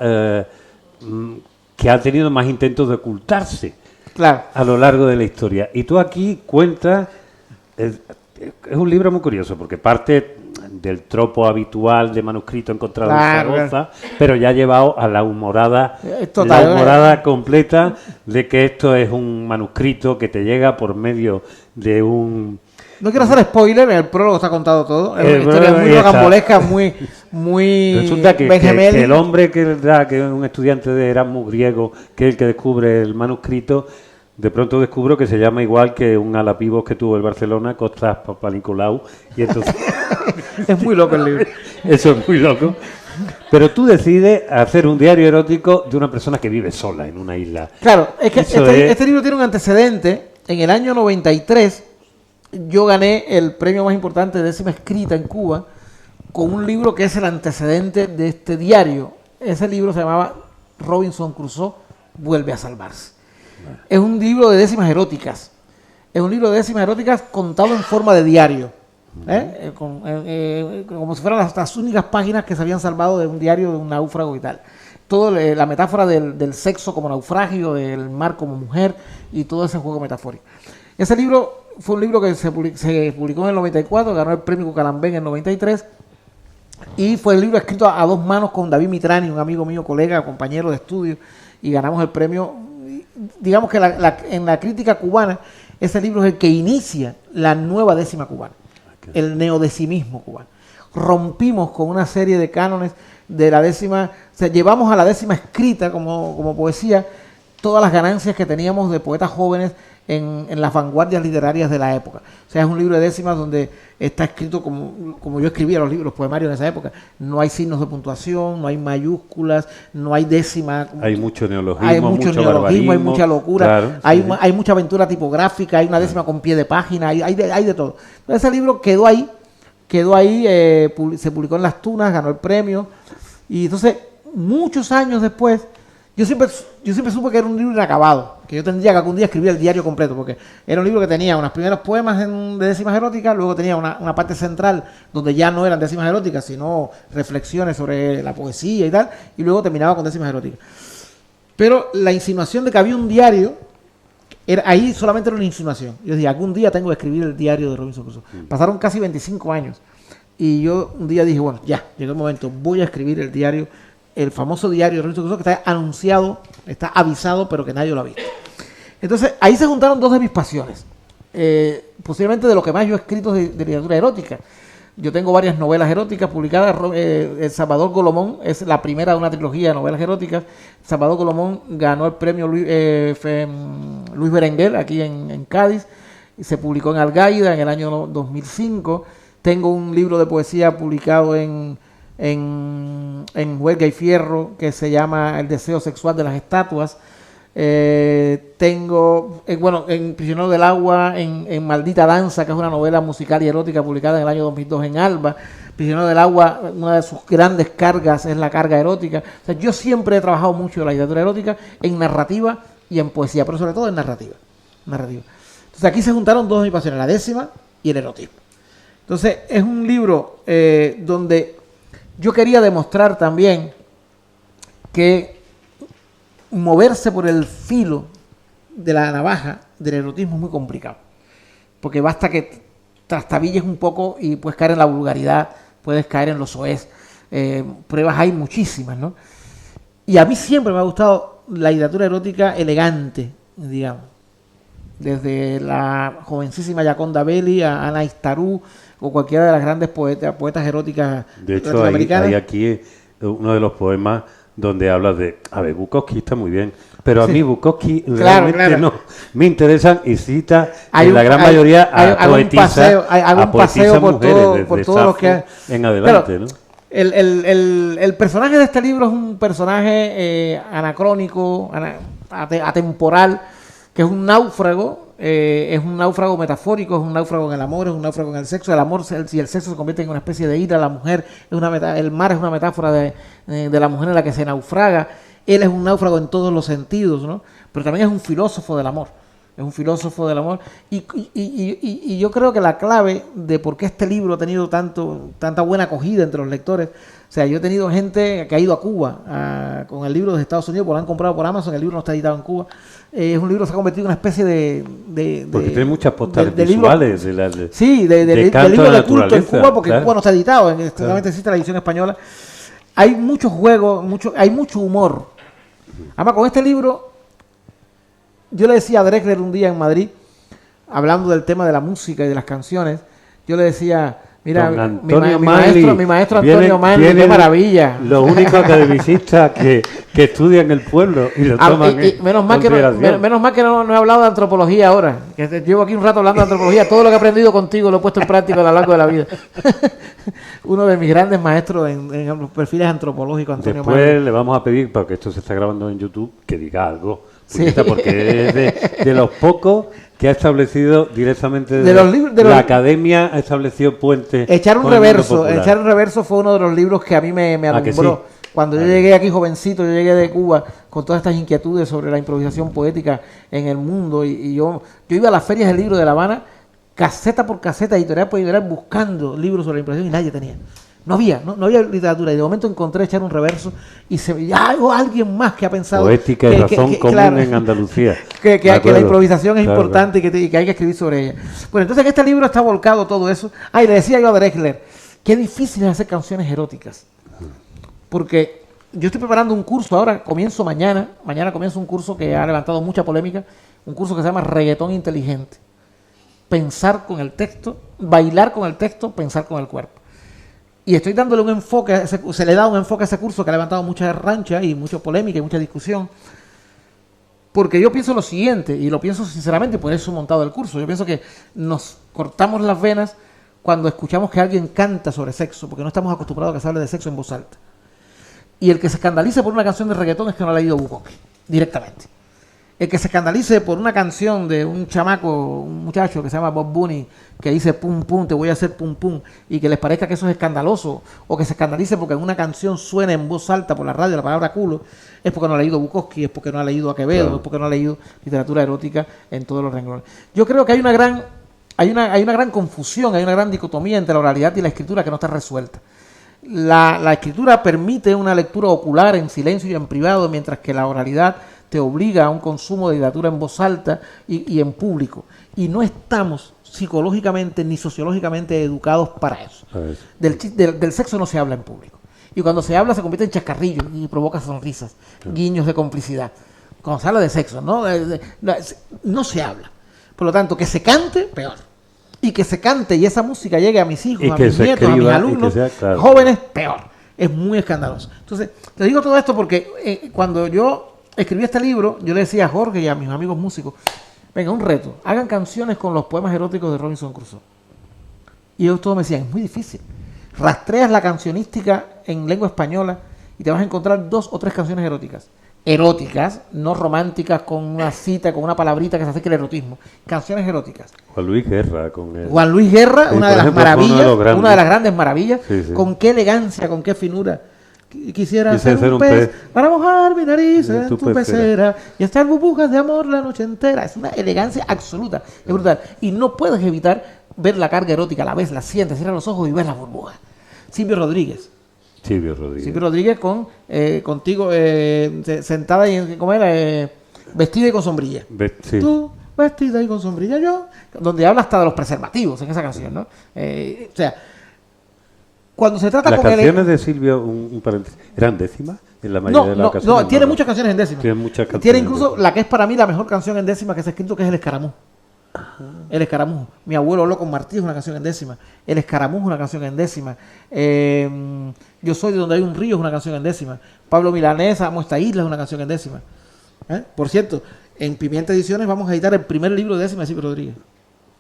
que ha tenido más intentos de ocultarse. Claro. A lo largo de la historia. Y tú aquí cuentas, es un libro muy curioso, porque parte del tropo habitual de manuscrito encontrado en Zaragoza, pero ya llevado a la humorada, completa de que esto es un manuscrito que te llega por medio de un... No quiero hacer spoiler, en el prólogo está contado todo. Es una historia muy rocambolesca, muy resulta que el hombre que es un estudiante de Erasmus griego, que es el que descubre el manuscrito, de pronto descubro que se llama igual que un alapivos que tuvo el Barcelona, Costas Papanicolaou, y entonces... Es muy loco el libro. Eso es muy loco. Pero tú decides hacer un diario erótico de una persona que vive sola en una isla. Claro, es que este libro tiene un antecedente. En el año 93... yo gané el premio más importante de décima escrita en Cuba con un libro que es el antecedente de este diario. Ese libro se llamaba Robinson Crusoe vuelve a salvarse. Es un libro de décimas eróticas. Es un libro de décimas eróticas contado en forma de diario. Como si fueran las únicas páginas que se habían salvado de un diario de un náufrago y tal. Todo la metáfora del sexo como naufragio, del mar como mujer y todo ese juego metafórico. Ese libro fue un libro que se publicó en el 94, ganó el premio Cucalambé en el 93 y fue el libro escrito a dos manos con David Mitrani, un amigo mío, colega, compañero de estudio, y ganamos el premio. Digamos que en la crítica cubana, ese libro es el que inicia la nueva décima cubana, el neodecimismo cubano. Rompimos con una serie de cánones de la décima, o sea, llevamos a la décima escrita como poesía todas las ganancias que teníamos de poetas jóvenes en las vanguardias literarias de la época. O sea, es un libro de décimas donde está escrito como yo escribía los poemarios en esa época. No hay signos de puntuación, no hay mayúsculas, no hay décima. Hay mucho neologismo, hay mucha locura, claro, hay mucha aventura tipográfica, hay una décima con pie de página, hay de todo. Entonces, ese libro quedó ahí, se publicó en Las Tunas, ganó el premio, y entonces, muchos años después, yo siempre supe que era un libro inacabado, que yo tendría que algún día escribir el diario completo, porque era un libro que tenía unos primeros poemas de décimas eróticas, luego tenía una parte central donde ya no eran décimas eróticas, sino reflexiones sobre la poesía y tal, y luego terminaba con décimas eróticas. Pero la insinuación de que había un diario, ahí solamente era una insinuación. Yo decía, algún día tengo que escribir el diario de Robinson Crusoe. Pasaron casi 25 años, y yo un día dije, bueno, ya, llegó el momento, voy a escribir el diario, el famoso diario de Robinson Crusoe, que está anunciado, está avisado, pero que nadie lo ha visto. Entonces, ahí se juntaron dos de mis pasiones. Posiblemente de lo que más yo he escrito de literatura erótica. Yo tengo varias novelas eróticas publicadas. Salvador Golomón es la primera de una trilogía de novelas eróticas. Salvador Golomón ganó el premio Luis Berenguer aquí en Cádiz. Y se publicó en Algaida en el año 2005. Tengo un libro de poesía publicado en Huelga y Fierro que se llama El deseo sexual de las estatuas. Tengo, en Prisionero del Agua, en Maldita Danza, que es una novela musical y erótica publicada en el año 2002 en Alba. Prisionero del Agua, una de sus grandes cargas es la carga erótica. O sea, yo siempre he trabajado mucho la literatura erótica en narrativa y en poesía, pero sobre todo en narrativa. Entonces aquí se juntaron dos de mis pasiones, la décima y el erotismo. Entonces es un libro donde yo quería demostrar también que moverse por el filo de la navaja del erotismo es muy complicado. Porque basta que trastabilles un poco y puedes caer en la vulgaridad, puedes caer en los soez. Pruebas hay muchísimas, ¿no? Y a mí siempre me ha gustado la literatura erótica elegante, digamos. Desde la jovencísima Yaconda Belli a Ana Istarú o cualquiera de las grandes poetas eróticas latinoamericanas. De hecho, hay aquí uno de los poemas donde hablas de... A ver, Bukowski está muy bien, Pero a Sí. mí Bukowski Claro, realmente claro. no me interesan y cita Hay en la un- gran hay- mayoría hay- a hago un poetisas, paseo- hay- hago a un poetisas paseo por mujeres, todo- desde por todo lo que Safo ha- en adelante, Claro, ¿no? el personaje de este libro es un personaje anacrónico, atemporal, que es un náufrago metafórico, es un náufrago en el amor, es un náufrago en el sexo. El amor y el sexo se convierten en una especie de ira. La mujer el mar es una metáfora de la mujer en la que se naufraga. Él es un náufrago en todos los sentidos, ¿no? Pero también es un filósofo del amor. Es un filósofo del amor. Y yo creo que la clave de por qué este libro ha tenido tanta buena acogida entre los lectores. O sea, yo he tenido gente que ha ido a Cuba con el libro de Estados Unidos, porque lo han comprado por Amazon, el libro no está editado en Cuba. Es un libro que se ha convertido en una especie Porque tiene muchas postales de libro- visuales. Sí, de canto del libro a la de culto en naturaleza, Cuba, porque claro. Cuba no está editado, solamente existe la edición española. Hay muchos juegos, hay mucho humor. Además, con este libro, yo le decía a Drexler un día en Madrid, hablando del tema de la música y de las canciones, yo le decía, mira, Don Antonio mi maestro Antonio vienen- Manley, qué vienen maravilla. Los únicos academicistas que estudian el pueblo y lo toman en Menos mal consideración. menos mal que no he hablado de antropología ahora, que llevo aquí un rato hablando de antropología. Todo lo que he aprendido contigo lo he puesto en práctica a lo largo de la vida. Uno de mis grandes maestros en los perfiles antropológicos, Antonio Después Manley. le vamos a pedir, porque esto se está grabando en YouTube, que diga algo. Sí. Puñeta, porque es de los pocos que ha establecido directamente De los libros- de la los- academia ha establecido puentes. Echar un con el mundo reverso, popular. Echar un reverso fue uno de los libros que a mí me ¿Ah, que alumbró. sí? Cuando yo Vale. llegué aquí jovencito, yo llegué de Cuba con todas estas inquietudes sobre la improvisación poética en el mundo y yo iba a las ferias del libro de La Habana, caseta por caseta, editorial por editorial, buscando libros sobre la improvisación y nadie tenía. No había literatura y de momento encontré Echar un reverso y alguien más que ha pensado Poética y razón común claro, en Andalucía. que De la acuerdo. improvisación es Claro, importante y que hay que escribir sobre ella. Bueno, entonces en este libro está volcado todo eso. Y le decía yo a Drexler, qué difícil es hacer canciones eróticas. Porque yo estoy preparando un curso ahora, comienzo mañana comienzo un curso que ha levantado mucha polémica, un curso que se llama Reggaetón Inteligente. Pensar con el texto, bailar con el texto, pensar con el cuerpo. Y estoy dándole un enfoque, se le da un enfoque a ese curso que ha levantado mucha rancha y mucha polémica y mucha discusión. Porque yo pienso lo siguiente, y lo pienso sinceramente, por eso he montado el curso. Yo pienso que nos cortamos las venas cuando escuchamos que alguien canta sobre sexo, porque no estamos acostumbrados a que se hable de sexo en voz alta. Y el que se escandalice por una canción de reggaetón es que no ha leído Bukowski, directamente. El que se escandalice por una canción de un chamaco, un muchacho que se llama Bob Bunny, que dice pum pum, te voy a hacer pum pum, y que les parezca que eso es escandaloso, o que se escandalice porque en una canción suena en voz alta por la radio la palabra culo, es porque no ha leído Bukowski, es porque no ha leído a Quevedo, Claro. es porque no ha leído literatura erótica en todos los renglones. Yo creo que hay una gran confusión, hay una gran dicotomía entre la oralidad y la escritura que no está resuelta. La escritura permite una lectura ocular en silencio y en privado, mientras que la oralidad te obliga a un consumo de literatura en voz alta y en público. Y no estamos psicológicamente ni sociológicamente educados para eso. A ver. Del sexo no se habla en público. Y cuando se habla se convierte en chascarrillo y provoca sonrisas, guiños de complicidad. Cuando se habla de sexo, no se habla. Por lo tanto, que se cante, peor. Y que se cante y esa música llegue a mis hijos, Y a que mis se nietos, a mis escriba, y alumnos, que sea, claro. jóvenes, peor. Es muy escandaloso. Entonces, te digo todo esto porque cuando yo escribí este libro, yo le decía a Jorge y a mis amigos músicos, venga, un reto, hagan canciones con los poemas eróticos de Robinson Crusoe. Y ellos todos me decían, es muy difícil. Rastreas la cancionística en lengua española y te vas a encontrar 2 o 3 canciones eróticas. Eróticas, no románticas con una cita, con una palabrita que se acerque al erotismo. Canciones eróticas. Juan Luis Guerra con el... Juan Luis Guerra, Sí, una por de las ejemplo, fue maravillas, uno de los grandes. una de las grandes maravillas, Sí, sí. con qué elegancia, con qué finura. Quisiera Quise ser un pez para mojar mi nariz en en tu tu pecera y estar burbujas de amor la noche entera. Es una elegancia absoluta, es brutal. Y no puedes evitar ver la carga erótica, la ves, la sientes, cierras los ojos y ves las burbujas. Silvio Rodríguez. Silvio Rodríguez. Silvio Rodríguez contigo sentada y ¿cómo era? Vestida y con sombrilla. Sí. Tú, vestida y con sombrilla, yo. Donde habla hasta de los preservativos en esa canción, ¿no? O sea, cuando se trata Las con canciones de Silvio, un paréntesis, ¿eran décimas? En la mayoría de las ocasiones. no, tiene muchas canciones en décima. Tiene muchas canciones Tiene en incluso décima. la que es para mí la mejor canción en décima que se ha escrito, que es El Escaramujo. El Escaramujo. Mi abuelo Loco Martí es una canción en décima. El Escaramujo es una canción en décima. Yo soy de donde hay un río es una canción en décima. Pablo Milanés, Amo esta isla es una canción en décima. Por cierto, en Pimienta Ediciones vamos a editar el primer libro de Décima Silvio Rodríguez.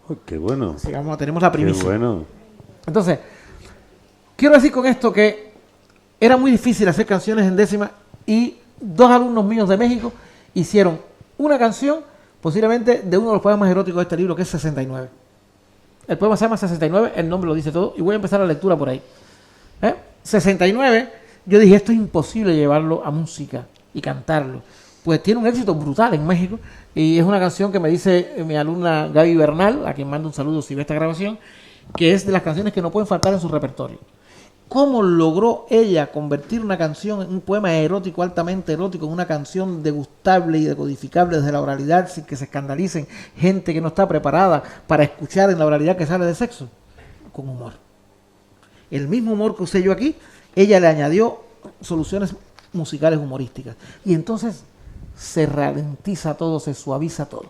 Oh, qué bueno. Así que tenemos la primicia. Qué bueno. Entonces, quiero decir con esto que era muy difícil hacer canciones en décima y 2 alumnos míos de México hicieron una canción posiblemente de uno de los poemas eróticos de este libro, que es 69. El poema se llama 69, el nombre lo dice todo, y voy a empezar la lectura por ahí. 69, yo dije, esto es imposible llevarlo a música y cantarlo. Pues tiene un éxito brutal en México, y es una canción que me dice mi alumna Gaby Bernal, a quien mando un saludo si ve esta grabación, que es de las canciones que no pueden faltar en su repertorio. ¿Cómo logró ella convertir una canción en un poema erótico, altamente erótico, en una canción degustable y decodificable desde la oralidad sin que se escandalicen gente que no está preparada para escuchar en la oralidad que sale de sexo? Con humor. El mismo humor que usé yo aquí, ella le añadió soluciones musicales humorísticas. Y entonces se ralentiza todo, se suaviza todo.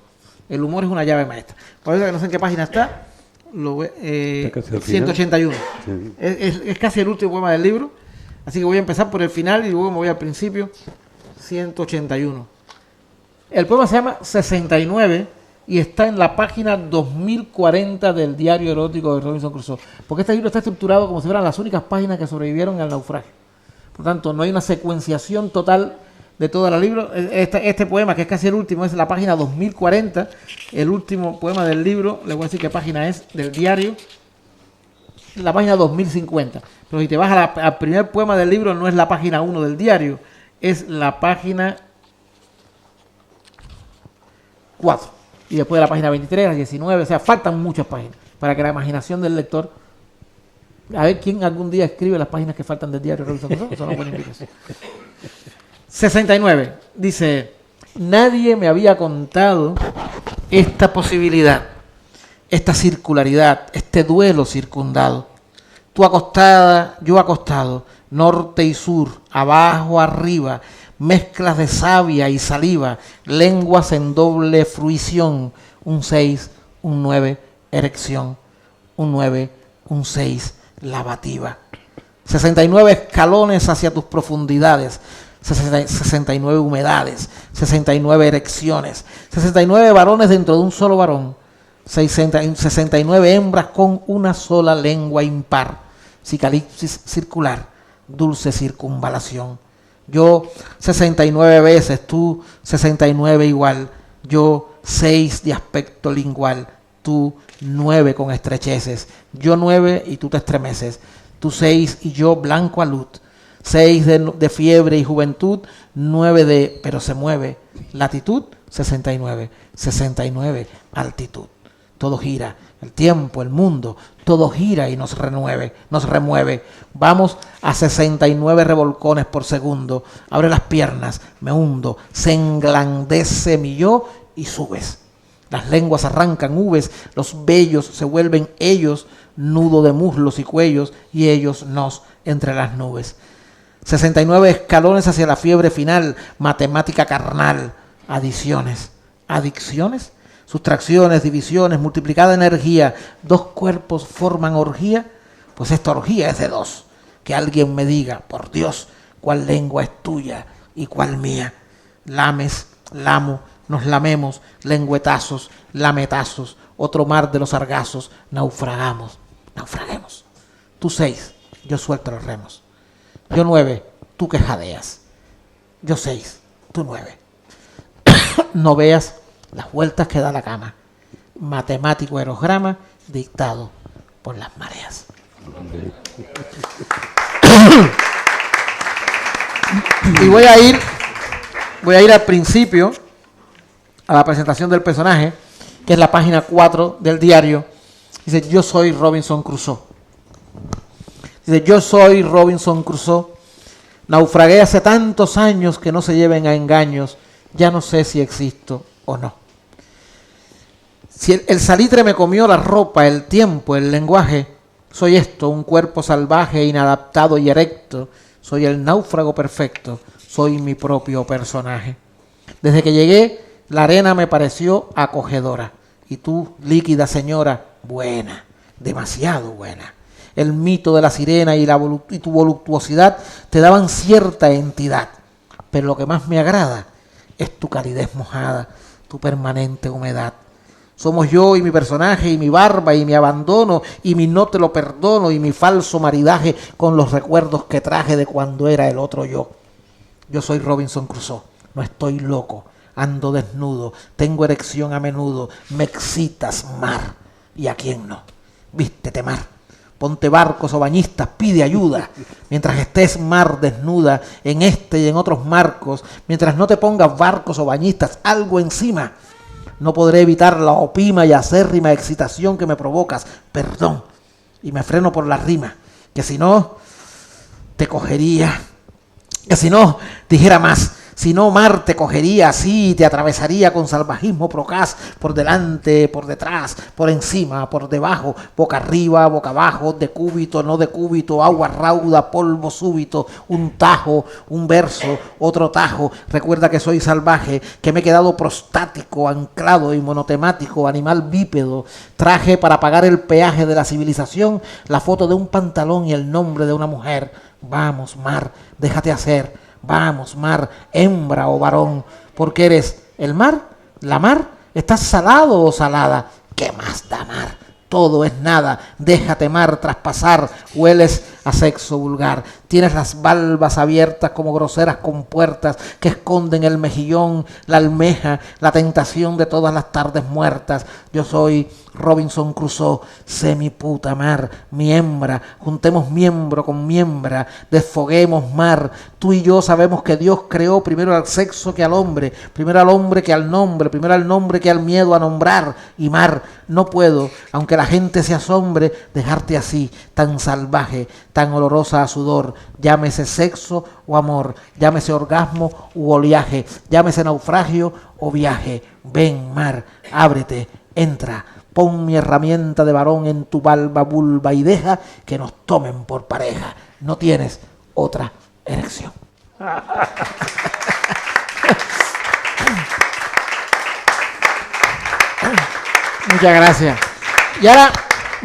El humor es una llave maestra. Por eso que no sé en qué página está. 181. Sí. Es casi el último poema del libro, así que voy a empezar por el final y luego me voy al principio. 181. El poema se llama 69 y está en la página 2040 del diario erótico de Robinson Crusoe, porque este libro está estructurado como si fueran las únicas páginas que sobrevivieron al naufragio. Por tanto, no hay una secuenciación total de todo el libro. Este poema, que es casi el último, es la página 2040, el último poema del libro. Le voy a decir qué página es del diario, la página 2050. Pero si te vas al primer poema del libro, no es la página 1 del diario, es la página 4. Y después de la página 23, la 19, o sea, faltan muchas páginas para que la imaginación del lector... A ver quién algún día escribe las páginas que faltan del diario Robinson Crusoe. Eso es una buena indicación. 69. Dice: nadie me había contado esta posibilidad, esta circularidad, este duelo circundado. Tú acostada, yo acostado, norte y sur, abajo, arriba, mezclas de savia y saliva, lenguas en doble fruición, un 6, un 9, erección, un 9, un 6, lavativa. 69 escalones hacia tus profundidades, 69 humedades, 69 erecciones, 69 varones dentro de un solo varón, 69 hembras con una sola lengua impar, cicalipsis circular, dulce circunvalación. Yo 69 veces, tú 69 igual, yo 6 de aspecto lingual, tú 9 con estrecheces, yo 9 y tú te estremeces, tú 6 y yo blanco a luz, 6 de fiebre y juventud, 9 de pero se mueve, latitud 69, 69 altitud. Todo gira, el tiempo, el mundo, todo gira y nos remueve. Vamos a 69 revolcones por segundo. Abre las piernas, me hundo, se englandece mi yo y subes. Las lenguas arrancan ubes, los vellos se vuelven ellos, nudo de muslos y cuellos, y ellos nos entre las nubes. 69 escalones hacia la fiebre final, matemática carnal, adiciones, adicciones, sustracciones, divisiones, multiplicada energía, 2 cuerpos forman orgía, pues esta orgía es de 2. Que alguien me diga, por Dios, cuál lengua es tuya y cuál mía. Lames, lamo, nos lamemos, lengüetazos, lametazos, otro mar de los sargazos, naufraguemos. Tú 6, yo suelto los remos. Yo 9, tú que jadeas. Yo 6, tú 9. No veas las vueltas que da la cama. Matemático aerograma dictado por las mareas. Y voy a ir al principio, a la presentación del personaje, que es la página 4 del diario. Dice: yo soy Robinson Crusoe. Dice: yo soy Robinson Crusoe. Naufragué hace tantos años que no se lleven a engaños. Ya no sé si existo o no. Si el salitre me comió la ropa, el tiempo, el lenguaje, soy esto, un cuerpo salvaje, inadaptado y erecto. Soy el náufrago perfecto. Soy mi propio personaje. Desde que llegué, la arena me pareció acogedora. Y tú, líquida señora, buena, demasiado buena. El mito de la sirena y tu voluptuosidad te daban cierta entidad. Pero lo que más me agrada es tu calidez mojada, tu permanente humedad. Somos yo y mi personaje y mi barba y mi abandono y mi no te lo perdono y mi falso maridaje con los recuerdos que traje de cuando era el otro yo. Yo soy Robinson Crusoe, no estoy loco, ando desnudo, tengo erección a menudo, me excitas mar. ¿Y a quién no? Vístete mar, ponte barcos o bañistas, pide ayuda, mientras estés mar desnuda en este y en otros marcos, mientras no te pongas barcos o bañistas, algo encima. No podré evitar la opima y acérrima excitación que me provocas, perdón, y me freno por la rima, que si no, te cogería, que si no, dijera más, si no, mar te cogería así y te atravesaría con salvajismo procaz, por delante, por detrás, por encima, por debajo, boca arriba, boca abajo, decúbito, no decúbito, agua rauda, polvo súbito, un tajo, un verso, otro tajo. Recuerda que soy salvaje, que me he quedado prostático, anclado y monotemático, animal bípedo. Traje para pagar el peaje de la civilización, la foto de un pantalón y el nombre de una mujer. Vamos, mar, déjate hacer. Vamos, mar, hembra o varón, porque eres el mar, la mar, estás salado o salada. ¿Qué más da mar? Todo es nada, déjate mar traspasar, hueles a sexo vulgar, tienes las valvas abiertas como groseras compuertas que esconden el mejillón, la almeja, la tentación de todas las tardes muertas. Yo soy Robinson Crusoe, sé mi puta mar, mi hembra, juntemos miembro con miembra, desfoguemos mar. Tú y yo sabemos que Dios creó primero al sexo que al hombre, primero al hombre que al nombre, primero al nombre que al miedo a nombrar. Y mar, no puedo, aunque la gente se asombre, dejarte así, tan salvaje, tan olorosa a sudor, llámese sexo o amor, llámese orgasmo u oleaje, llámese naufragio o viaje. Ven mar, ábrete, entra. Pon mi herramienta de varón en tu valva vulva y deja que nos tomen por pareja. No tienes otra erección. Muchas gracias. Y ahora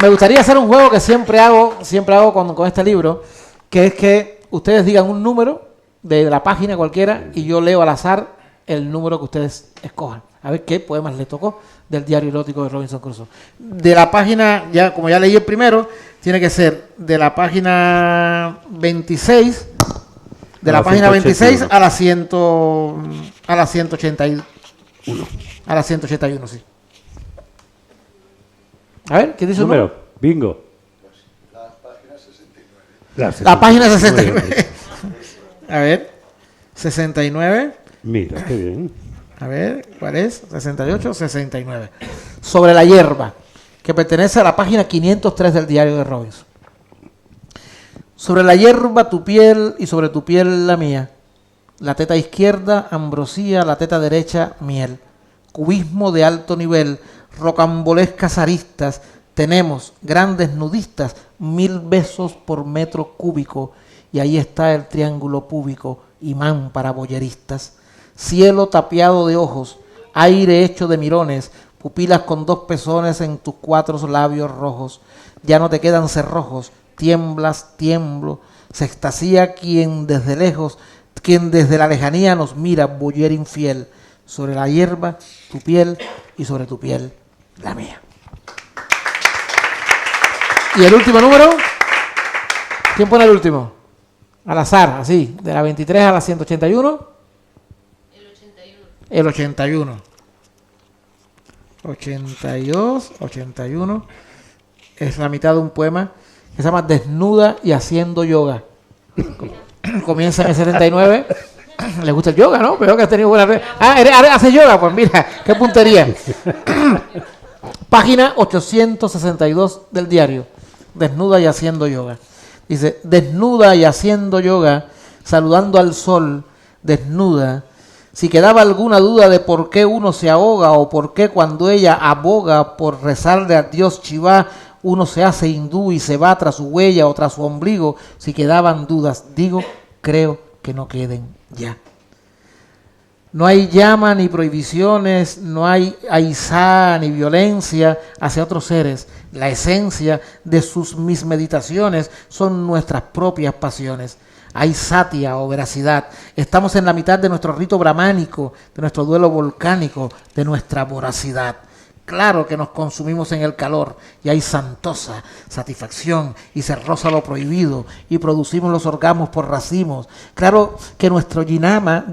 me gustaría hacer un juego que siempre hago con este libro, que es que ustedes digan un número de la página cualquiera y yo leo al azar el número que ustedes escojan. A ver qué poemas les tocó del diario erótico de Robinson Crusoe. De la página, ya como ya leí el primero, tiene que ser de la página 26, de la página 26 a la 181. A la 181, sí. A ver, ¿qué dice el número? Bingo. La página 69. A ver, 69. Mira, qué bien. A ver, ¿cuál es? 68, 69. Sobre la hierba, que pertenece a la página 503 del diario de Robinson. Sobre la hierba tu piel y sobre tu piel la mía. La teta izquierda, ambrosía, la teta derecha, miel. Cubismo de alto nivel, rocambolescas aristas. Tenemos grandes nudistas, 1000 besos por metro cúbico. Y ahí está el triángulo púbico, imán para boyeristas. Cielo tapiado de ojos, aire hecho de mirones, pupilas con 2 pezones en tus 4 labios rojos. Ya no te quedan cerrojos, tiemblas, tiemblo, se extasía quien desde lejos, quien desde la lejanía nos mira, boyer infiel. Sobre la hierba, tu piel y sobre tu piel, la mía. ¿Y el último número? ¿Quién pone el último? Al azar, así, de la 23 a la 181. El 81. 82, 81. Es la mitad de un poema que se llama Desnuda y haciendo yoga. Comienza en el 79. Le gusta el yoga, ¿no? Veo que has tenido buena... ¿hace yoga? Pues mira, qué puntería. Página 862 del diario. Desnuda y haciendo yoga. Dice, desnuda y haciendo yoga, saludando al sol, desnuda. Si quedaba alguna duda de por qué uno se ahoga o por qué cuando ella aboga por rezarle a Dios Chivá, uno se hace hindú y se va tras su huella o tras su ombligo, si quedaban dudas, digo, creo que no queden ya. No hay llama ni prohibiciones, no hay aizá ni violencia hacia otros seres. La esencia de mis meditaciones son nuestras propias pasiones. hay satia o veracidad. Estamos en la mitad de nuestro rito brahmánico, de nuestro duelo volcánico, de nuestra voracidad. Claro que nos consumimos en el calor y hay santosa, satisfacción y se roza lo prohibido y producimos los orgasmos por racimos. Claro que nuestro niyama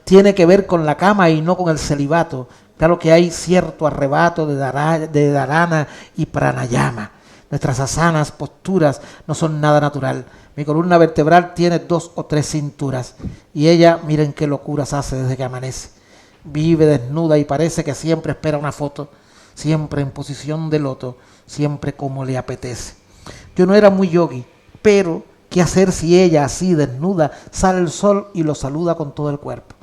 tiene que ver con la cama y no con el celibato. Claro que hay cierto arrebato de dharana y pranayama. Nuestras asanas, posturas, no son nada natural. Mi columna vertebral tiene 2 o 3 cinturas y ella, miren qué locuras hace desde que amanece. Vive desnuda y parece que siempre espera una foto, siempre en posición de loto, siempre como le apetece. Yo no era muy yogi, pero ¿qué hacer si ella así desnuda sale el sol y lo saluda con todo el cuerpo?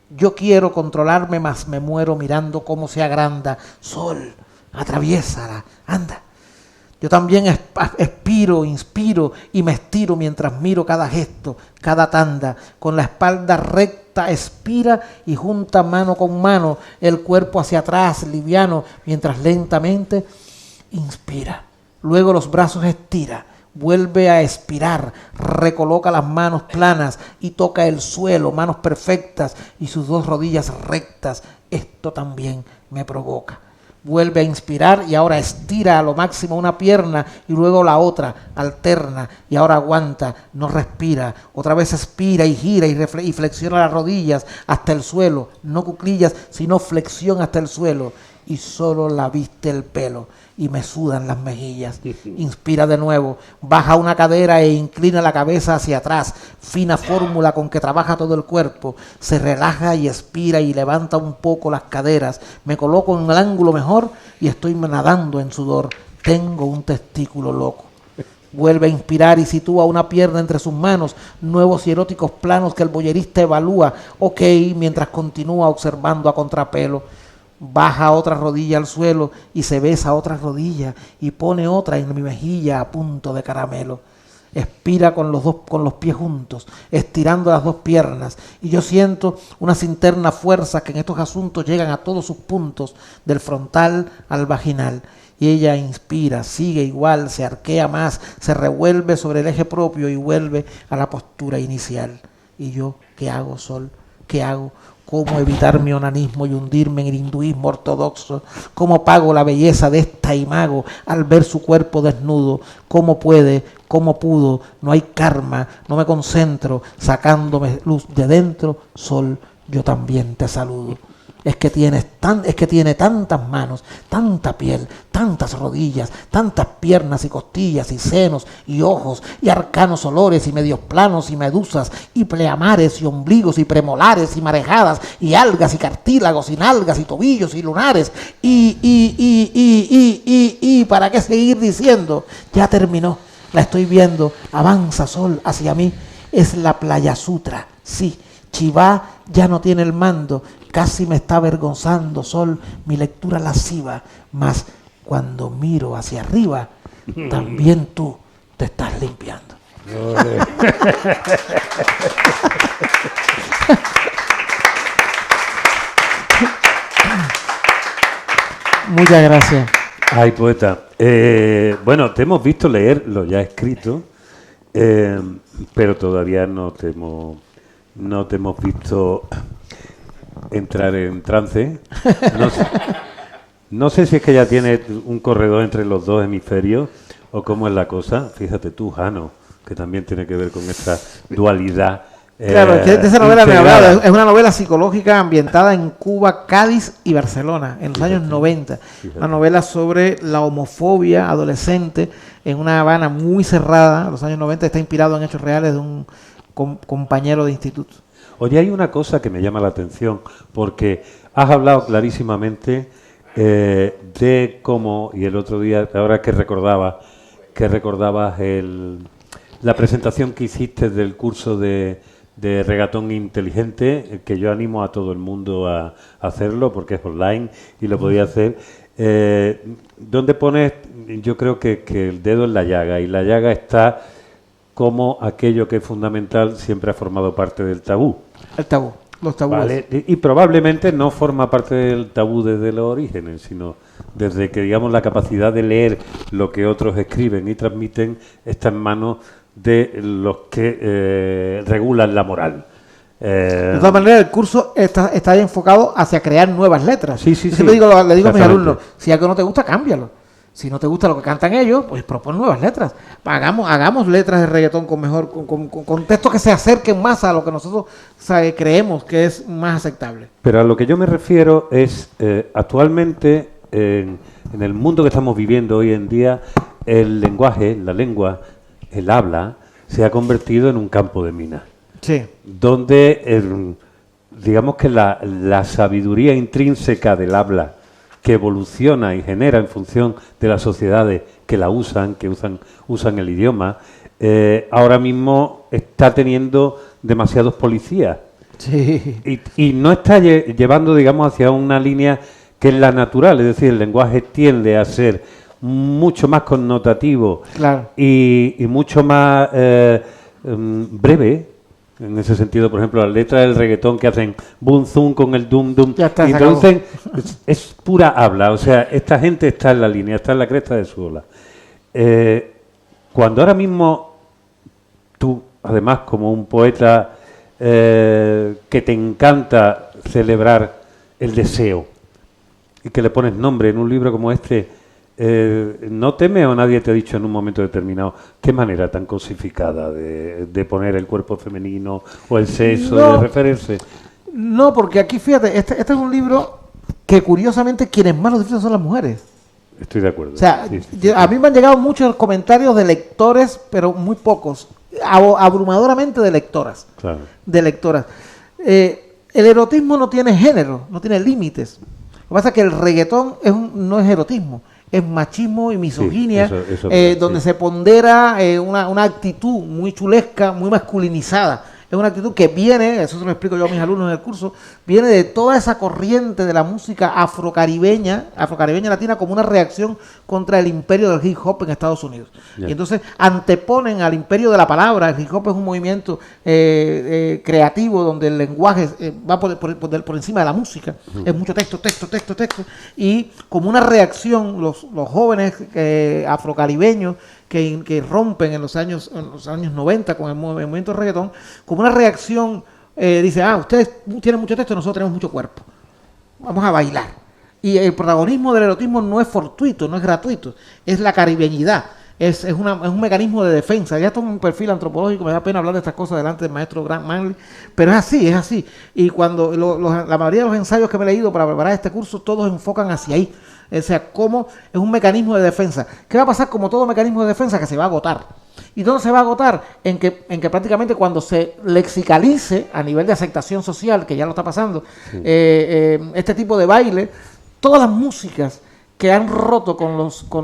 Yo quiero controlarme, mas me muero mirando cómo se agranda. Sol, atraviésala, anda. Yo también expiro, inspiro y me estiro mientras miro cada gesto, cada tanda. Con la espalda recta expira y junta mano con mano el cuerpo hacia atrás, liviano, mientras lentamente inspira. Luego los brazos estira, vuelve a expirar, recoloca las manos planas y toca el suelo, manos perfectas y sus 2 rodillas rectas. Esto también me provoca. Vuelve a inspirar y ahora estira a lo máximo una pierna y luego la otra, alterna y ahora aguanta, no respira. Otra vez expira y gira y flexiona las rodillas hasta el suelo, no cuclillas, sino flexión hasta el suelo. Y solo la viste el pelo y me sudan las mejillas. Inspira de nuevo, baja una cadera e inclina la cabeza hacia atrás, fina fórmula con que trabaja todo el cuerpo. Se relaja y expira y levanta un poco las caderas. Me coloco en el ángulo mejor y estoy nadando en sudor. Tengo un testículo loco. Vuelve a inspirar y sitúa una pierna entre sus manos, nuevos y eróticos planos que el boyerista evalúa. Ok, mientras continúa observando a contrapelo. Baja otra rodilla al suelo y se besa otra rodilla y pone otra en mi mejilla a punto de caramelo. Expira con los pies juntos, estirando las 2 piernas, y yo siento unas internas fuerzas que en estos asuntos llegan a todos sus puntos, del frontal al vaginal. Y ella inspira, sigue igual, se arquea más, se revuelve sobre el eje propio y vuelve a la postura inicial. ¿Y yo qué hago, Sol? ¿Qué hago? ¿Cómo evitar mi onanismo y hundirme en el hinduismo ortodoxo? ¿Cómo pago la belleza de esta imago al ver su cuerpo desnudo? ¿Cómo puede? ¿Cómo pudo? No hay karma, no me concentro, sacándome luz de dentro. Sol, yo también te saludo. Es que tiene tantas manos, tanta piel, tantas rodillas, tantas piernas y costillas y senos y ojos y arcanos olores y medios planos y medusas y pleamares y ombligos y premolares y marejadas y algas y cartílagos y nalgas y tobillos y lunares y ¿para qué seguir diciendo? Ya terminó, la estoy viendo, avanza Sol hacia mí, es la Playa Sutra, sí. Chivá ya no tiene el mando, casi me está avergonzando, Sol, mi lectura lasciva, mas cuando miro hacia arriba, también tú te estás limpiando. Muchas gracias. Ay, poeta. Bueno, te hemos visto leer lo ya escrito, pero todavía no te hemos visto entrar en trance. No sé si es que ya tienes un corredor entre los 2 hemisferios o cómo es la cosa. Fíjate tú, Jano, que también tiene que ver con esta dualidad. Claro, es que de esa novela me he hablado. Es una novela psicológica ambientada en Cuba, Cádiz y Barcelona en los años 90. Fíjate. Una novela sobre la homofobia adolescente en una Habana muy cerrada. En los años 90 está inspirado en hechos reales de un compañero de instituto. Oye, hay una cosa que me llama la atención, porque has hablado clarísimamente de cómo, y el otro día, ahora que recordabas la presentación que hiciste del curso de regatón inteligente, que yo animo a todo el mundo a hacerlo, porque es online y lo podía hacer, donde pones, yo creo que el dedo en la llaga, y la llaga está como aquello que es fundamental siempre ha formado parte del tabú. El tabú, los tabúes. Vale, y probablemente no forma parte del tabú desde los orígenes, sino desde que, digamos, la capacidad de leer lo que otros escriben y transmiten está en manos de los que regulan la moral. De todas maneras, el curso está enfocado hacia crear nuevas letras. Sí, Yo siempre le digo a mis alumnos, si algo no te gusta, cámbialo. Si no te gusta lo que cantan ellos, pues propon nuevas letras. Hagamos letras de reggaetón con textos que se acerquen más a lo que nosotros creemos que es más aceptable. Pero a lo que yo me refiero es, actualmente, en el mundo que estamos viviendo hoy en día, el lenguaje, la lengua, el habla, se ha convertido en un campo de minas. Sí. Donde, digamos que la sabiduría intrínseca del habla, que evoluciona y genera en función de las sociedades que la usan, usan el idioma, ahora mismo está teniendo demasiados policías. Sí. Y no está llevando, digamos, hacia una línea que es la natural, es decir, el lenguaje tiende a ser mucho más connotativo, claro, y mucho más breve. En ese sentido, por ejemplo, las letras del reggaetón que hacen boom zoom con el dum dum, entonces es pura habla. O sea, esta gente está en la línea, está en la cresta de su ola. Cuando ahora mismo tú, además como un poeta que te encanta celebrar el deseo y que le pones nombre en un libro como este, ¿no teme o nadie te ha dicho en un momento determinado qué manera tan cosificada de poner el cuerpo femenino o el sexo, de referirse? No, porque aquí, fíjate, este es un libro que curiosamente quienes más lo disfrutan son las mujeres. Estoy de acuerdo. O sea, a mí me han llegado muchos comentarios de lectores, pero muy pocos, abrumadoramente de lectoras. Claro. De lectoras. El erotismo no tiene género, no tiene límites. Lo que pasa es que el reggaetón no es erotismo. Es machismo y misoginia, donde se pondera una actitud muy chulesca, muy masculinizada. Es una actitud que viene, eso se lo explico yo a mis alumnos en el curso, viene de toda esa corriente de la música afrocaribeña latina, como una reacción contra el imperio del hip hop en Estados Unidos. Yeah. Y entonces anteponen al imperio de la palabra. El hip hop es un movimiento creativo donde el lenguaje va por encima de la música. Es mucho texto. Y como una reacción, los jóvenes afrocaribeños que rompen en los años 90 con el movimiento del reggaetón, como una reacción, dice, ustedes tienen mucho texto, nosotros tenemos mucho cuerpo. Vamos a bailar. Y el protagonismo del erotismo no es fortuito, no es gratuito, es la caribeñidad. Es un mecanismo de defensa. Ya esto es un perfil antropológico, me da pena hablar de estas cosas delante del maestro Grant Manley, pero es así. Y cuando la mayoría de los ensayos que me he leído para preparar este curso, todos enfocan hacia ahí. O sea, cómo es un mecanismo de defensa. ¿Qué va a pasar como todo mecanismo de defensa? Que se va a agotar. ¿Y dónde se va a agotar? En que prácticamente cuando se lexicalice a nivel de aceptación social, que ya lo está pasando, este tipo de baile, todas las músicas que han roto con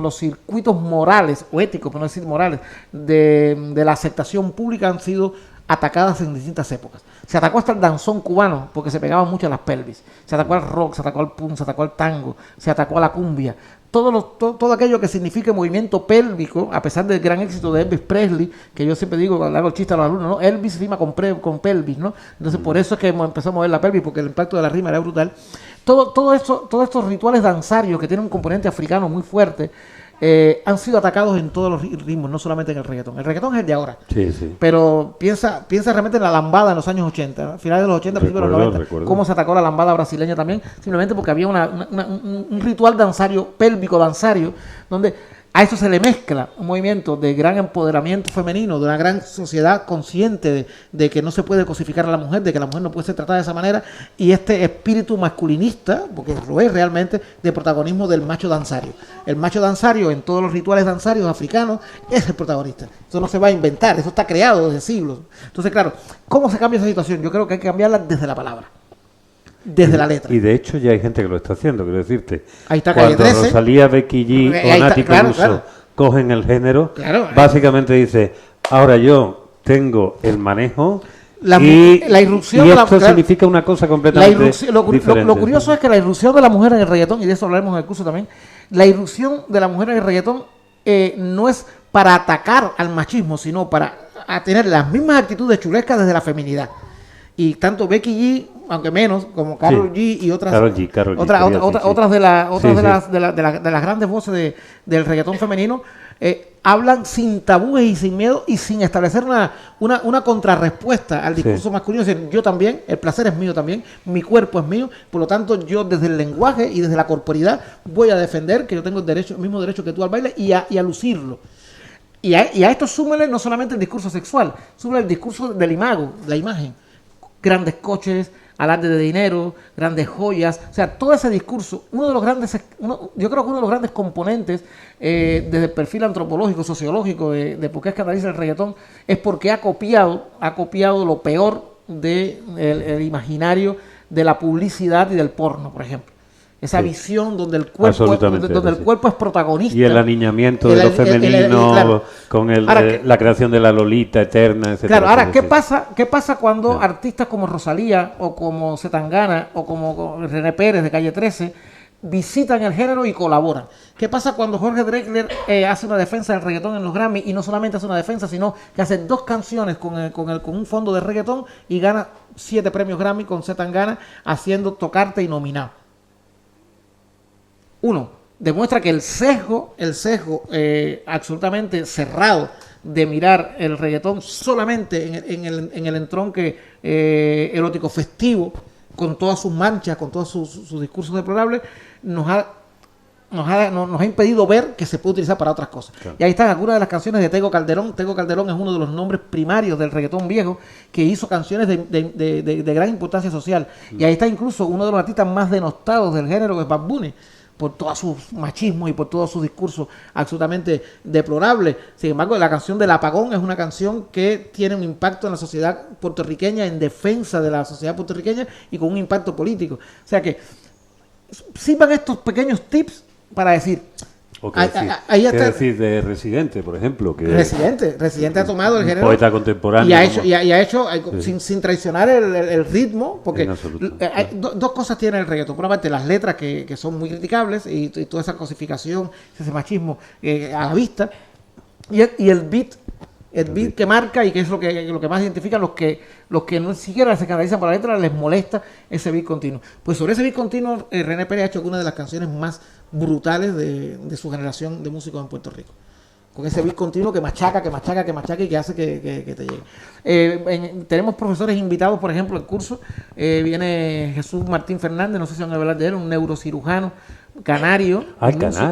los circuitos morales, o éticos, por no decir morales, de la aceptación pública han sido atacadas en distintas épocas. Se atacó hasta el danzón cubano porque se pegaban mucho a las pelvis. Se atacó al rock, se atacó al punk, se atacó al tango, se atacó a la cumbia. Todo aquello que signifique movimiento pélvico, a pesar del gran éxito de Elvis Presley, que yo siempre digo, cuando hago el chiste a los alumnos, ¿no? Elvis rima con pelvis, ¿no? Entonces por eso es que empezó a mover la pelvis, porque el impacto de la rima era brutal. Todos estos rituales danzarios que tienen un componente africano muy fuerte, han sido atacados en todos los ritmos, no solamente en el reggaetón. El reggaetón es el de ahora. Sí. Pero piensa realmente en la lambada en los años 80, a finales de los 80, principios de los 90, cómo se atacó la lambada brasileña también, simplemente porque había un ritual danzario, pélvico danzario, donde a eso se le mezcla un movimiento de gran empoderamiento femenino, de una gran sociedad consciente de que no se puede cosificar a la mujer, de que la mujer no puede ser tratada de esa manera, y este espíritu masculinista, porque lo es realmente, de protagonismo del macho danzario. El macho danzario en todos los rituales danzarios africanos es el protagonista. Eso no se va a inventar, eso está creado desde siglos. Entonces, claro, ¿cómo se cambia esa situación? Yo creo que hay que cambiarla desde la palabra. Desde la letra. Y de hecho ya hay gente que lo está haciendo, quiero decirte. Ahí está Calle 13. Cuando Rosalía, Becky G o Nati Peluso cogen el género, básicamente dice, ahora yo tengo el manejo la irrupción y esto significa una cosa completamente diferente. Lo curioso es que la irrupción de la mujer en el reggaetón, y de eso hablaremos en el curso también, la irrupción de la mujer en el reggaetón no es para atacar al machismo, sino para tener las mismas actitudes chulescas desde la feminidad. Y tanto Becky G, aunque menos, como Karol G y otras otras de las grandes voces del reggaetón femenino, hablan sin tabúes y sin miedo y sin establecer una contrarrespuesta al discurso masculino. Es decir, yo también, el placer es mío también, mi cuerpo es mío, por lo tanto yo desde el lenguaje y desde la corporidad voy a defender que yo tengo el mismo derecho que tú al baile y a lucirlo. Y a esto súmele no solamente el discurso sexual, súmele el discurso del imago, la imagen. Grandes coches, alarde de dinero, grandes joyas, o sea, todo ese discurso, yo creo que uno de los grandes componentes desde el perfil antropológico, sociológico de por qué escandaliza el reggaetón, es porque ha copiado lo peor del imaginario de la publicidad y del porno, por ejemplo. Esa visión donde el cuerpo es protagonista. Y el aniñamiento de lo femenino, claro, con la creación de la Lolita eterna, etc. Claro, ahora, ¿qué pasa cuando artistas como Rosalía, o como Zetangana, o como René Pérez de Calle 13 visitan el género y colaboran? ¿Qué pasa cuando Jorge Drexler hace una defensa del reggaetón en los Grammy y no solamente hace una defensa, sino que hace 2 canciones con un fondo de reggaetón y gana 7 premios Grammy con Zetangana haciendo Tocarte y nominado? Uno, demuestra que el sesgo absolutamente cerrado de mirar el reggaetón solamente en el entronque erótico festivo, con todas sus manchas, con todos sus discursos deplorables, nos ha impedido ver que se puede utilizar para otras cosas. Claro. Y ahí están algunas de las canciones de Tego Calderón. Tego Calderón es uno de los nombres primarios del reggaetón viejo, que hizo canciones de gran importancia social. Y ahí está incluso uno de los artistas más denostados del género, que es Bad Bunny, por todo su machismo y por todo su discurso absolutamente deplorable. Sin embargo, la canción del apagón es una canción que tiene un impacto en la sociedad puertorriqueña, en defensa de la sociedad puertorriqueña y con un impacto político. O sea que sirvan estos pequeños tips para decir... ¿Qué decir de Residente, por ejemplo? Que Residente ha tomado el género, poeta contemporáneo, y ha hecho sin traicionar el ritmo, porque hay dos cosas tiene el reggaetón. Por una parte, las letras que son muy criticables y toda esa cosificación, ese machismo a la vista, y el beat que marca y que es lo que más identifican los que no siquiera se canalizan por la letra, les molesta ese beat continuo. Pues sobre ese beat continuo, René Pérez ha hecho una de las canciones más brutales de su generación de músicos en Puerto Rico. Con ese beat continuo que machaca y que hace que te llegue. Tenemos profesores invitados, por ejemplo, al curso. Viene Jesús Martín Fernández, no sé si van a hablar de él, un neurocirujano canario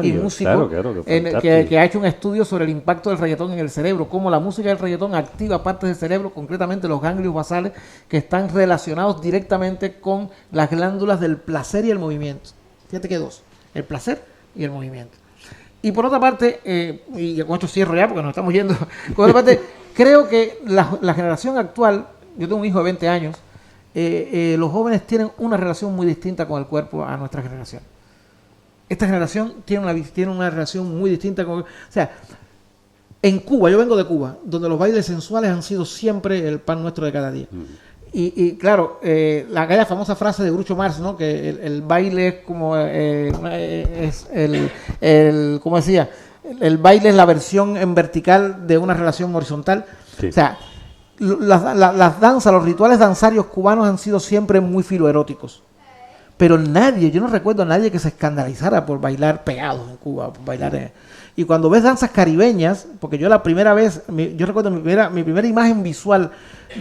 y músico, claro, que ha hecho un estudio sobre el impacto del reggaetón en el cerebro, cómo la música del reggaetón activa partes del cerebro, concretamente los ganglios basales, que están relacionados directamente con las glándulas del placer y el movimiento. Fíjate que 2, el placer y el movimiento. Y por otra parte, y con esto cierro ya porque nos estamos yendo, por otra parte, creo que la generación actual, yo tengo un hijo de 20 años, los jóvenes tienen una relación muy distinta con el cuerpo a nuestra generación. Esta generación tiene una relación muy distinta con... O sea, en Cuba, yo vengo de Cuba, donde los bailes sensuales han sido siempre el pan nuestro de cada día. Y claro, aquella famosa frase de Groucho Marx, ¿no? Que el baile es como... ¿cómo decía? El baile es la versión en vertical de una relación horizontal. Sí. O sea, las danzas, los rituales danzarios cubanos han sido siempre muy filoeróticos. Pero yo no recuerdo a nadie que se escandalizara por bailar pegados en Cuba, por bailar y cuando ves danzas caribeñas, porque yo la primera vez, yo recuerdo mi primera imagen visual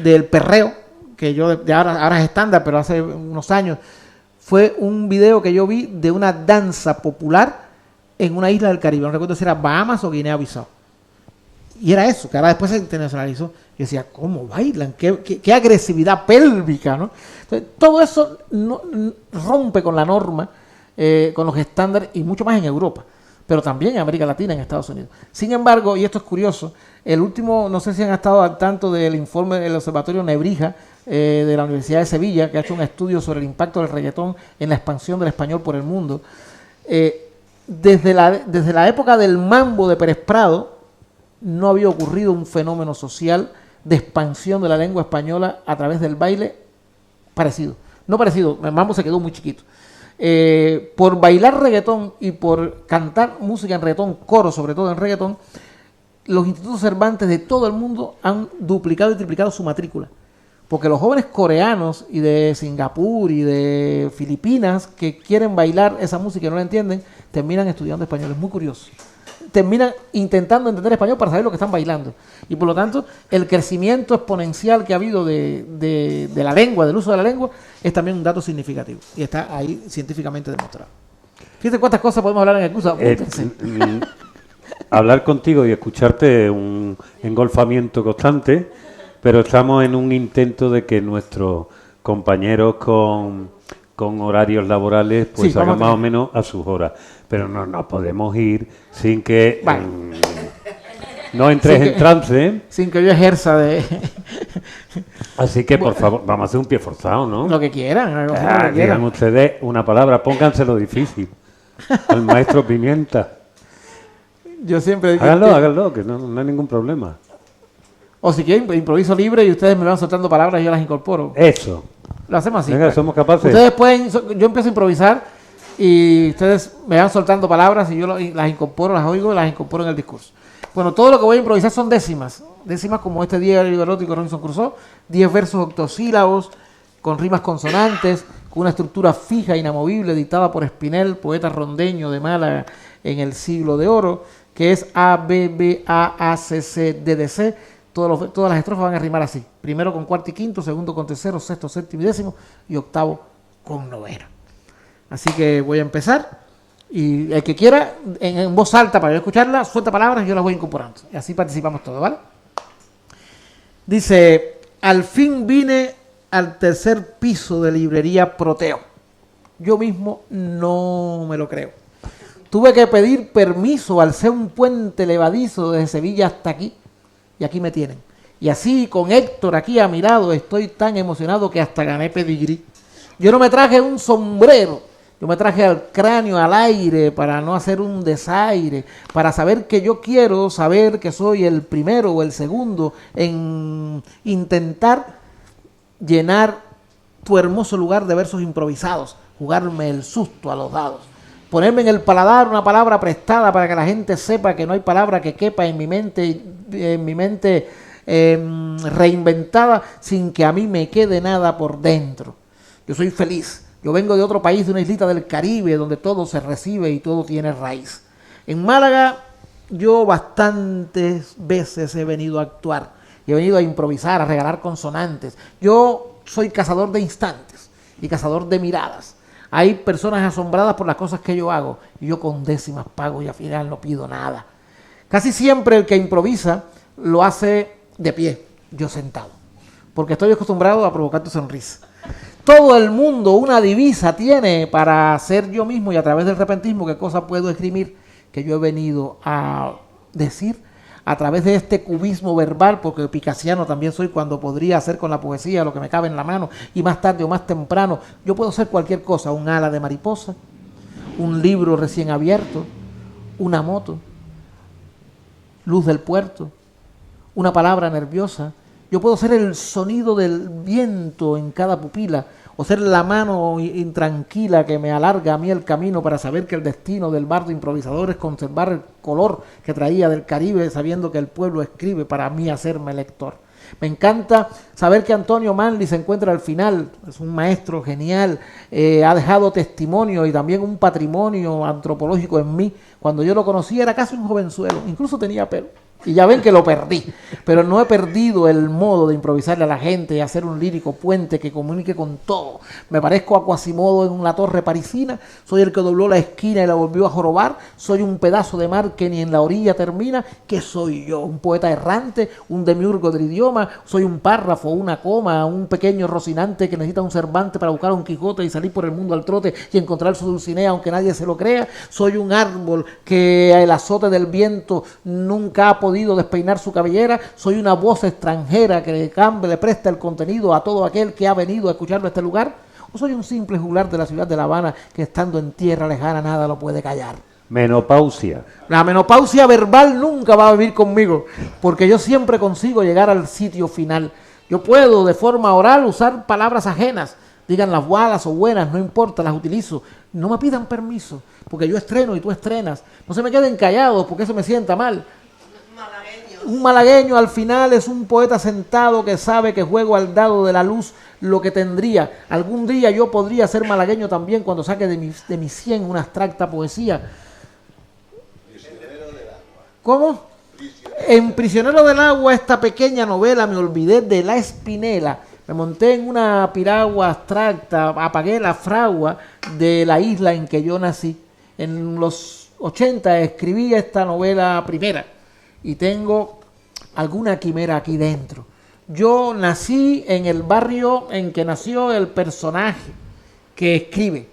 del perreo, que yo ahora es estándar, pero hace unos años, fue un video que yo vi de una danza popular en una isla del Caribe, no recuerdo si era Bahamas o Guinea-Bissau. Y era eso, que ahora después se internacionalizó. Y decía, ¿cómo bailan? ¿Qué agresividad pélvica, ¿no? Entonces, todo eso rompe con la norma, con los estándares, y mucho más en Europa, pero también en América Latina, en Estados Unidos. Sin embargo, y esto es curioso, el último, no sé si han estado al tanto del informe del Observatorio Nebrija, de la Universidad de Sevilla, que ha hecho un estudio sobre el impacto del reggaetón en la expansión del español por el mundo. Desde la época del mambo de Pérez Prado, no había ocurrido un fenómeno social de expansión de la lengua española a través del baile parecido. No parecido, el mambo se quedó muy chiquito. Por bailar reggaetón y por cantar música en reggaetón, coro sobre todo en reggaetón, los institutos Cervantes de todo el mundo han duplicado y triplicado su matrícula. Porque los jóvenes coreanos y de Singapur y de Filipinas que quieren bailar esa música y no la entienden, terminan estudiando español. Es muy curioso. terminan intentando entender español para saber lo que están bailando. Y por lo tanto, el crecimiento exponencial que ha habido de la lengua, del uso de la lengua, es también un dato significativo. Y está ahí científicamente demostrado. Fíjate cuántas cosas podemos hablar en el curso. Hablar contigo y escucharte es un engolfamiento constante, pero estamos en un intento de que nuestros compañeros con horarios laborales pues Sí, hagan más o menos a sus horas. Pero no podemos ir sin que no entres en trance. Sin que yo ejerza de... Así que, por favor, vamos a hacer un pie forzado, ¿no? Lo que quieran. Digan ustedes una palabra, pónganselo difícil. Al maestro Pimienta. Yo siempre digo Háganlo, que no hay ningún problema. O si quieren, improviso libre y ustedes me van soltando palabras y yo las incorporo. Eso. Lo hacemos así. Venga, somos capaces. Ustedes pueden, yo empiezo a improvisar y ustedes me van soltando palabras y yo las incorporo, las oigo y las incorporo en el discurso. Bueno, todo lo que voy a improvisar son décimas. Décimas como este diario erótico de Robinson Crusoe, 10 versos octosílabos, con rimas consonantes, con una estructura fija, inamovible, dictada por Espinel, poeta rondeño de Málaga en el siglo de oro, que es A, B, B, A, C, C, D, D, C. Todas las estrofas van a rimar así. Primero con cuarto y quinto, segundo con tercero, sexto, séptimo y décimo, y octavo con noveno. Así que voy a empezar. Y el que quiera, en voz alta para yo escucharla, suelta palabras y yo las voy incorporando. Y así participamos todos, ¿vale? Dice, al fin vine al tercer piso de librería Proteo. Yo mismo no me lo creo. Tuve que pedir permiso al ser un puente levadizo desde Sevilla hasta aquí. Y aquí me tienen. Y así con Héctor aquí a mi lado estoy tan emocionado que hasta gané pedigrí. Yo no me traje un sombrero, yo me traje al cráneo al aire para no hacer un desaire, para saber que yo quiero saber que soy el primero o el segundo en intentar llenar tu hermoso lugar de versos improvisados, jugarme el susto a los dados. Ponerme en el paladar una palabra prestada para que la gente sepa que no hay palabra que quepa en mi mente reinventada sin que a mí me quede nada por dentro. Yo soy feliz. Yo vengo de otro país, de una islita del Caribe, donde todo se recibe y todo tiene raíz. En Málaga yo bastantes veces he venido a actuar y he venido a improvisar, a regalar consonantes. Yo soy cazador de instantes y cazador de miradas. Hay personas asombradas por las cosas que yo hago y yo con décimas pago y al final no pido nada. Casi siempre el que improvisa lo hace de pie, yo sentado, porque estoy acostumbrado a provocar tu sonrisa. Todo el mundo una divisa tiene para ser yo mismo y a través del repentismo qué cosa puedo esgrimir que yo he venido a decir a través de este cubismo verbal, porque picasiano también soy cuando podría hacer con la poesía lo que me cabe en la mano y más tarde o más temprano yo puedo hacer cualquier cosa, un ala de mariposa, un libro recién abierto, una moto, luz del puerto, una palabra nerviosa. Yo puedo ser el sonido del viento en cada pupila o ser la mano intranquila que me alarga a mí el camino para saber que el destino del bardo improvisador es conservar el color que traía del Caribe, sabiendo que el pueblo escribe para mí hacerme lector. Me encanta saber que Antonio Manley se encuentra al final, es un maestro genial, ha dejado testimonio y también un patrimonio antropológico en mí. Cuando yo lo conocí era casi un jovenzuelo, incluso tenía pelo. Y ya ven que lo perdí, pero no he perdido el modo de improvisarle a la gente y hacer un lírico puente que comunique con todo. Me parezco a Quasimodo en una torre parisina, soy el que dobló la esquina y la volvió a jorobar, soy un pedazo de mar que ni en la orilla termina. ¿Qué soy yo? ¿Un poeta errante? ¿Un demiurgo del idioma? ¿Soy un párrafo, una coma, un pequeño Rocinante que necesita un Cervantes para buscar a un Quijote y salir por el mundo al trote y encontrar su Dulcinea aunque nadie se lo crea? ¿Soy un árbol que el azote del viento nunca ha podido despeinar su cabellera? ¿Soy una voz extranjera que le presta el contenido a todo aquel que ha venido a escucharlo a este lugar? ¿O soy un simple juglar de la ciudad de La Habana que estando en tierra lejana nada lo puede callar? Menopausia. La menopausia verbal nunca va a vivir conmigo, porque yo siempre consigo llegar al sitio final. Yo puedo de forma oral usar palabras ajenas, digan las malas o buenas, no importa, las utilizo. No me pidan permiso, porque yo estreno y tú estrenas. No se me queden callados, porque eso me sienta mal. Un malagueño al final es un poeta sentado que sabe que juego al dado de la luz lo que tendría. Algún día yo podría ser malagueño también cuando saque de mi 100 una abstracta poesía. ¿Cómo? En Prisionero del Agua, esta pequeña novela, me olvidé de la espinela. Me monté en una piragua abstracta, apagué la fragua de la isla en que yo nací. En los 80 escribí esta novela primera y tengo alguna quimera aquí dentro. Yo nací en el barrio en que nació el personaje que escribe.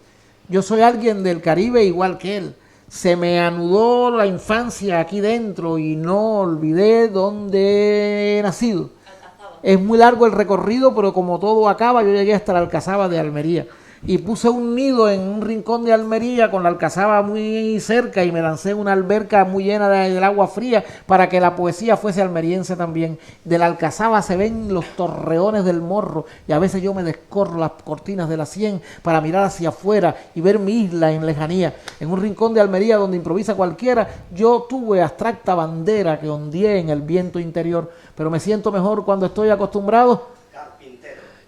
Yo soy alguien del Caribe igual que él. Se me anudó la infancia aquí dentro y no olvidé dónde he nacido. Es muy largo el recorrido, pero como todo acaba, yo llegué hasta la Alcazaba de Almería. Y puse un nido en un rincón de Almería con la Alcazaba muy cerca y me lancé en una alberca muy llena del agua fría para que la poesía fuese almeriense también. De la Alcazaba se ven los torreones del Morro y a veces yo me descorro las cortinas de la Sien para mirar hacia afuera y ver mi isla en lejanía. En un rincón de Almería donde improvisa cualquiera, yo tuve abstracta bandera que ondeé en el viento interior, pero me siento mejor cuando estoy acostumbrado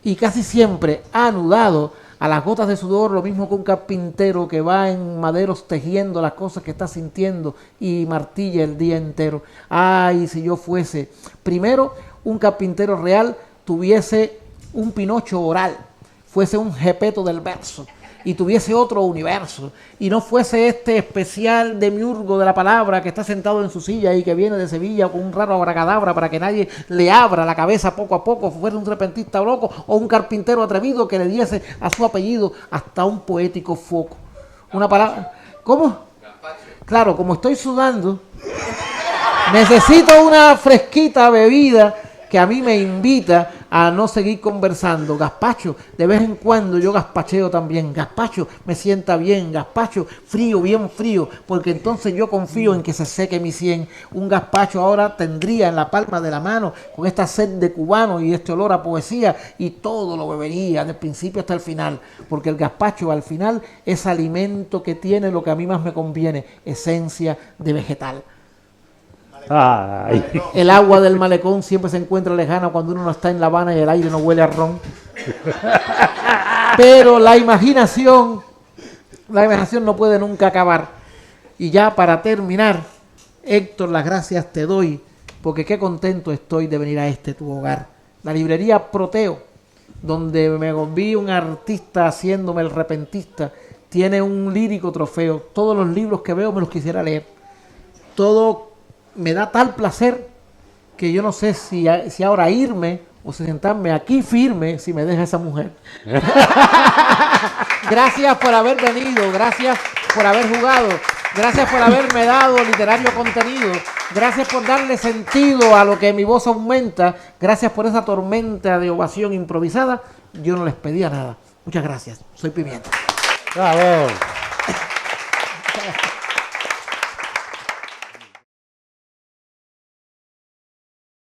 y casi siempre anudado a las gotas de sudor, lo mismo que un carpintero que va en maderos tejiendo las cosas que está sintiendo y martilla el día entero. Ay, si yo fuese, primero, un carpintero real, tuviese un Pinocho oral, fuese un Gepeto del verso y tuviese otro universo y no fuese este especial demiurgo de la palabra que está sentado en su silla y que viene de Sevilla con un raro abracadabra para que nadie le abra la cabeza poco a poco, fuera un repentista loco o un carpintero atrevido que le diese a su apellido hasta un poético foco. Una palabra... ¿Cómo? Claro, como estoy sudando, necesito una fresquita bebida que a mí me invita a no seguir conversando. Gazpacho, de vez en cuando yo gazpacheo también. Gazpacho me sienta bien, gazpacho frío, bien frío, porque entonces yo confío en que se seque mi sien. Un gazpacho ahora tendría en la palma de la mano, con esta sed de cubano y este olor a poesía, y todo lo bebería, del principio hasta el final, porque el gazpacho al final es alimento que tiene lo que a mí más me conviene, esencia de vegetal. Ay. El agua del malecón siempre se encuentra lejana cuando uno no está en La Habana y el aire no huele a ron. Pero la imaginación no puede nunca acabar. Y ya para terminar, Héctor, las gracias te doy, porque qué contento estoy de venir a tu hogar. La librería Proteo, donde me volví un artista haciéndome el repentista, tiene un lírico trofeo. Todos los libros que veo me los quisiera leer. Todo me da tal placer que yo no sé si ahora irme o sentarme aquí firme si me deja esa mujer. Gracias por haber venido, gracias por haber jugado, gracias por haberme dado literario contenido, gracias por darle sentido a lo que mi voz aumenta, gracias por esa tormenta de ovación improvisada. Yo no les pedía nada. Muchas gracias. Soy Pimienta. Bravo.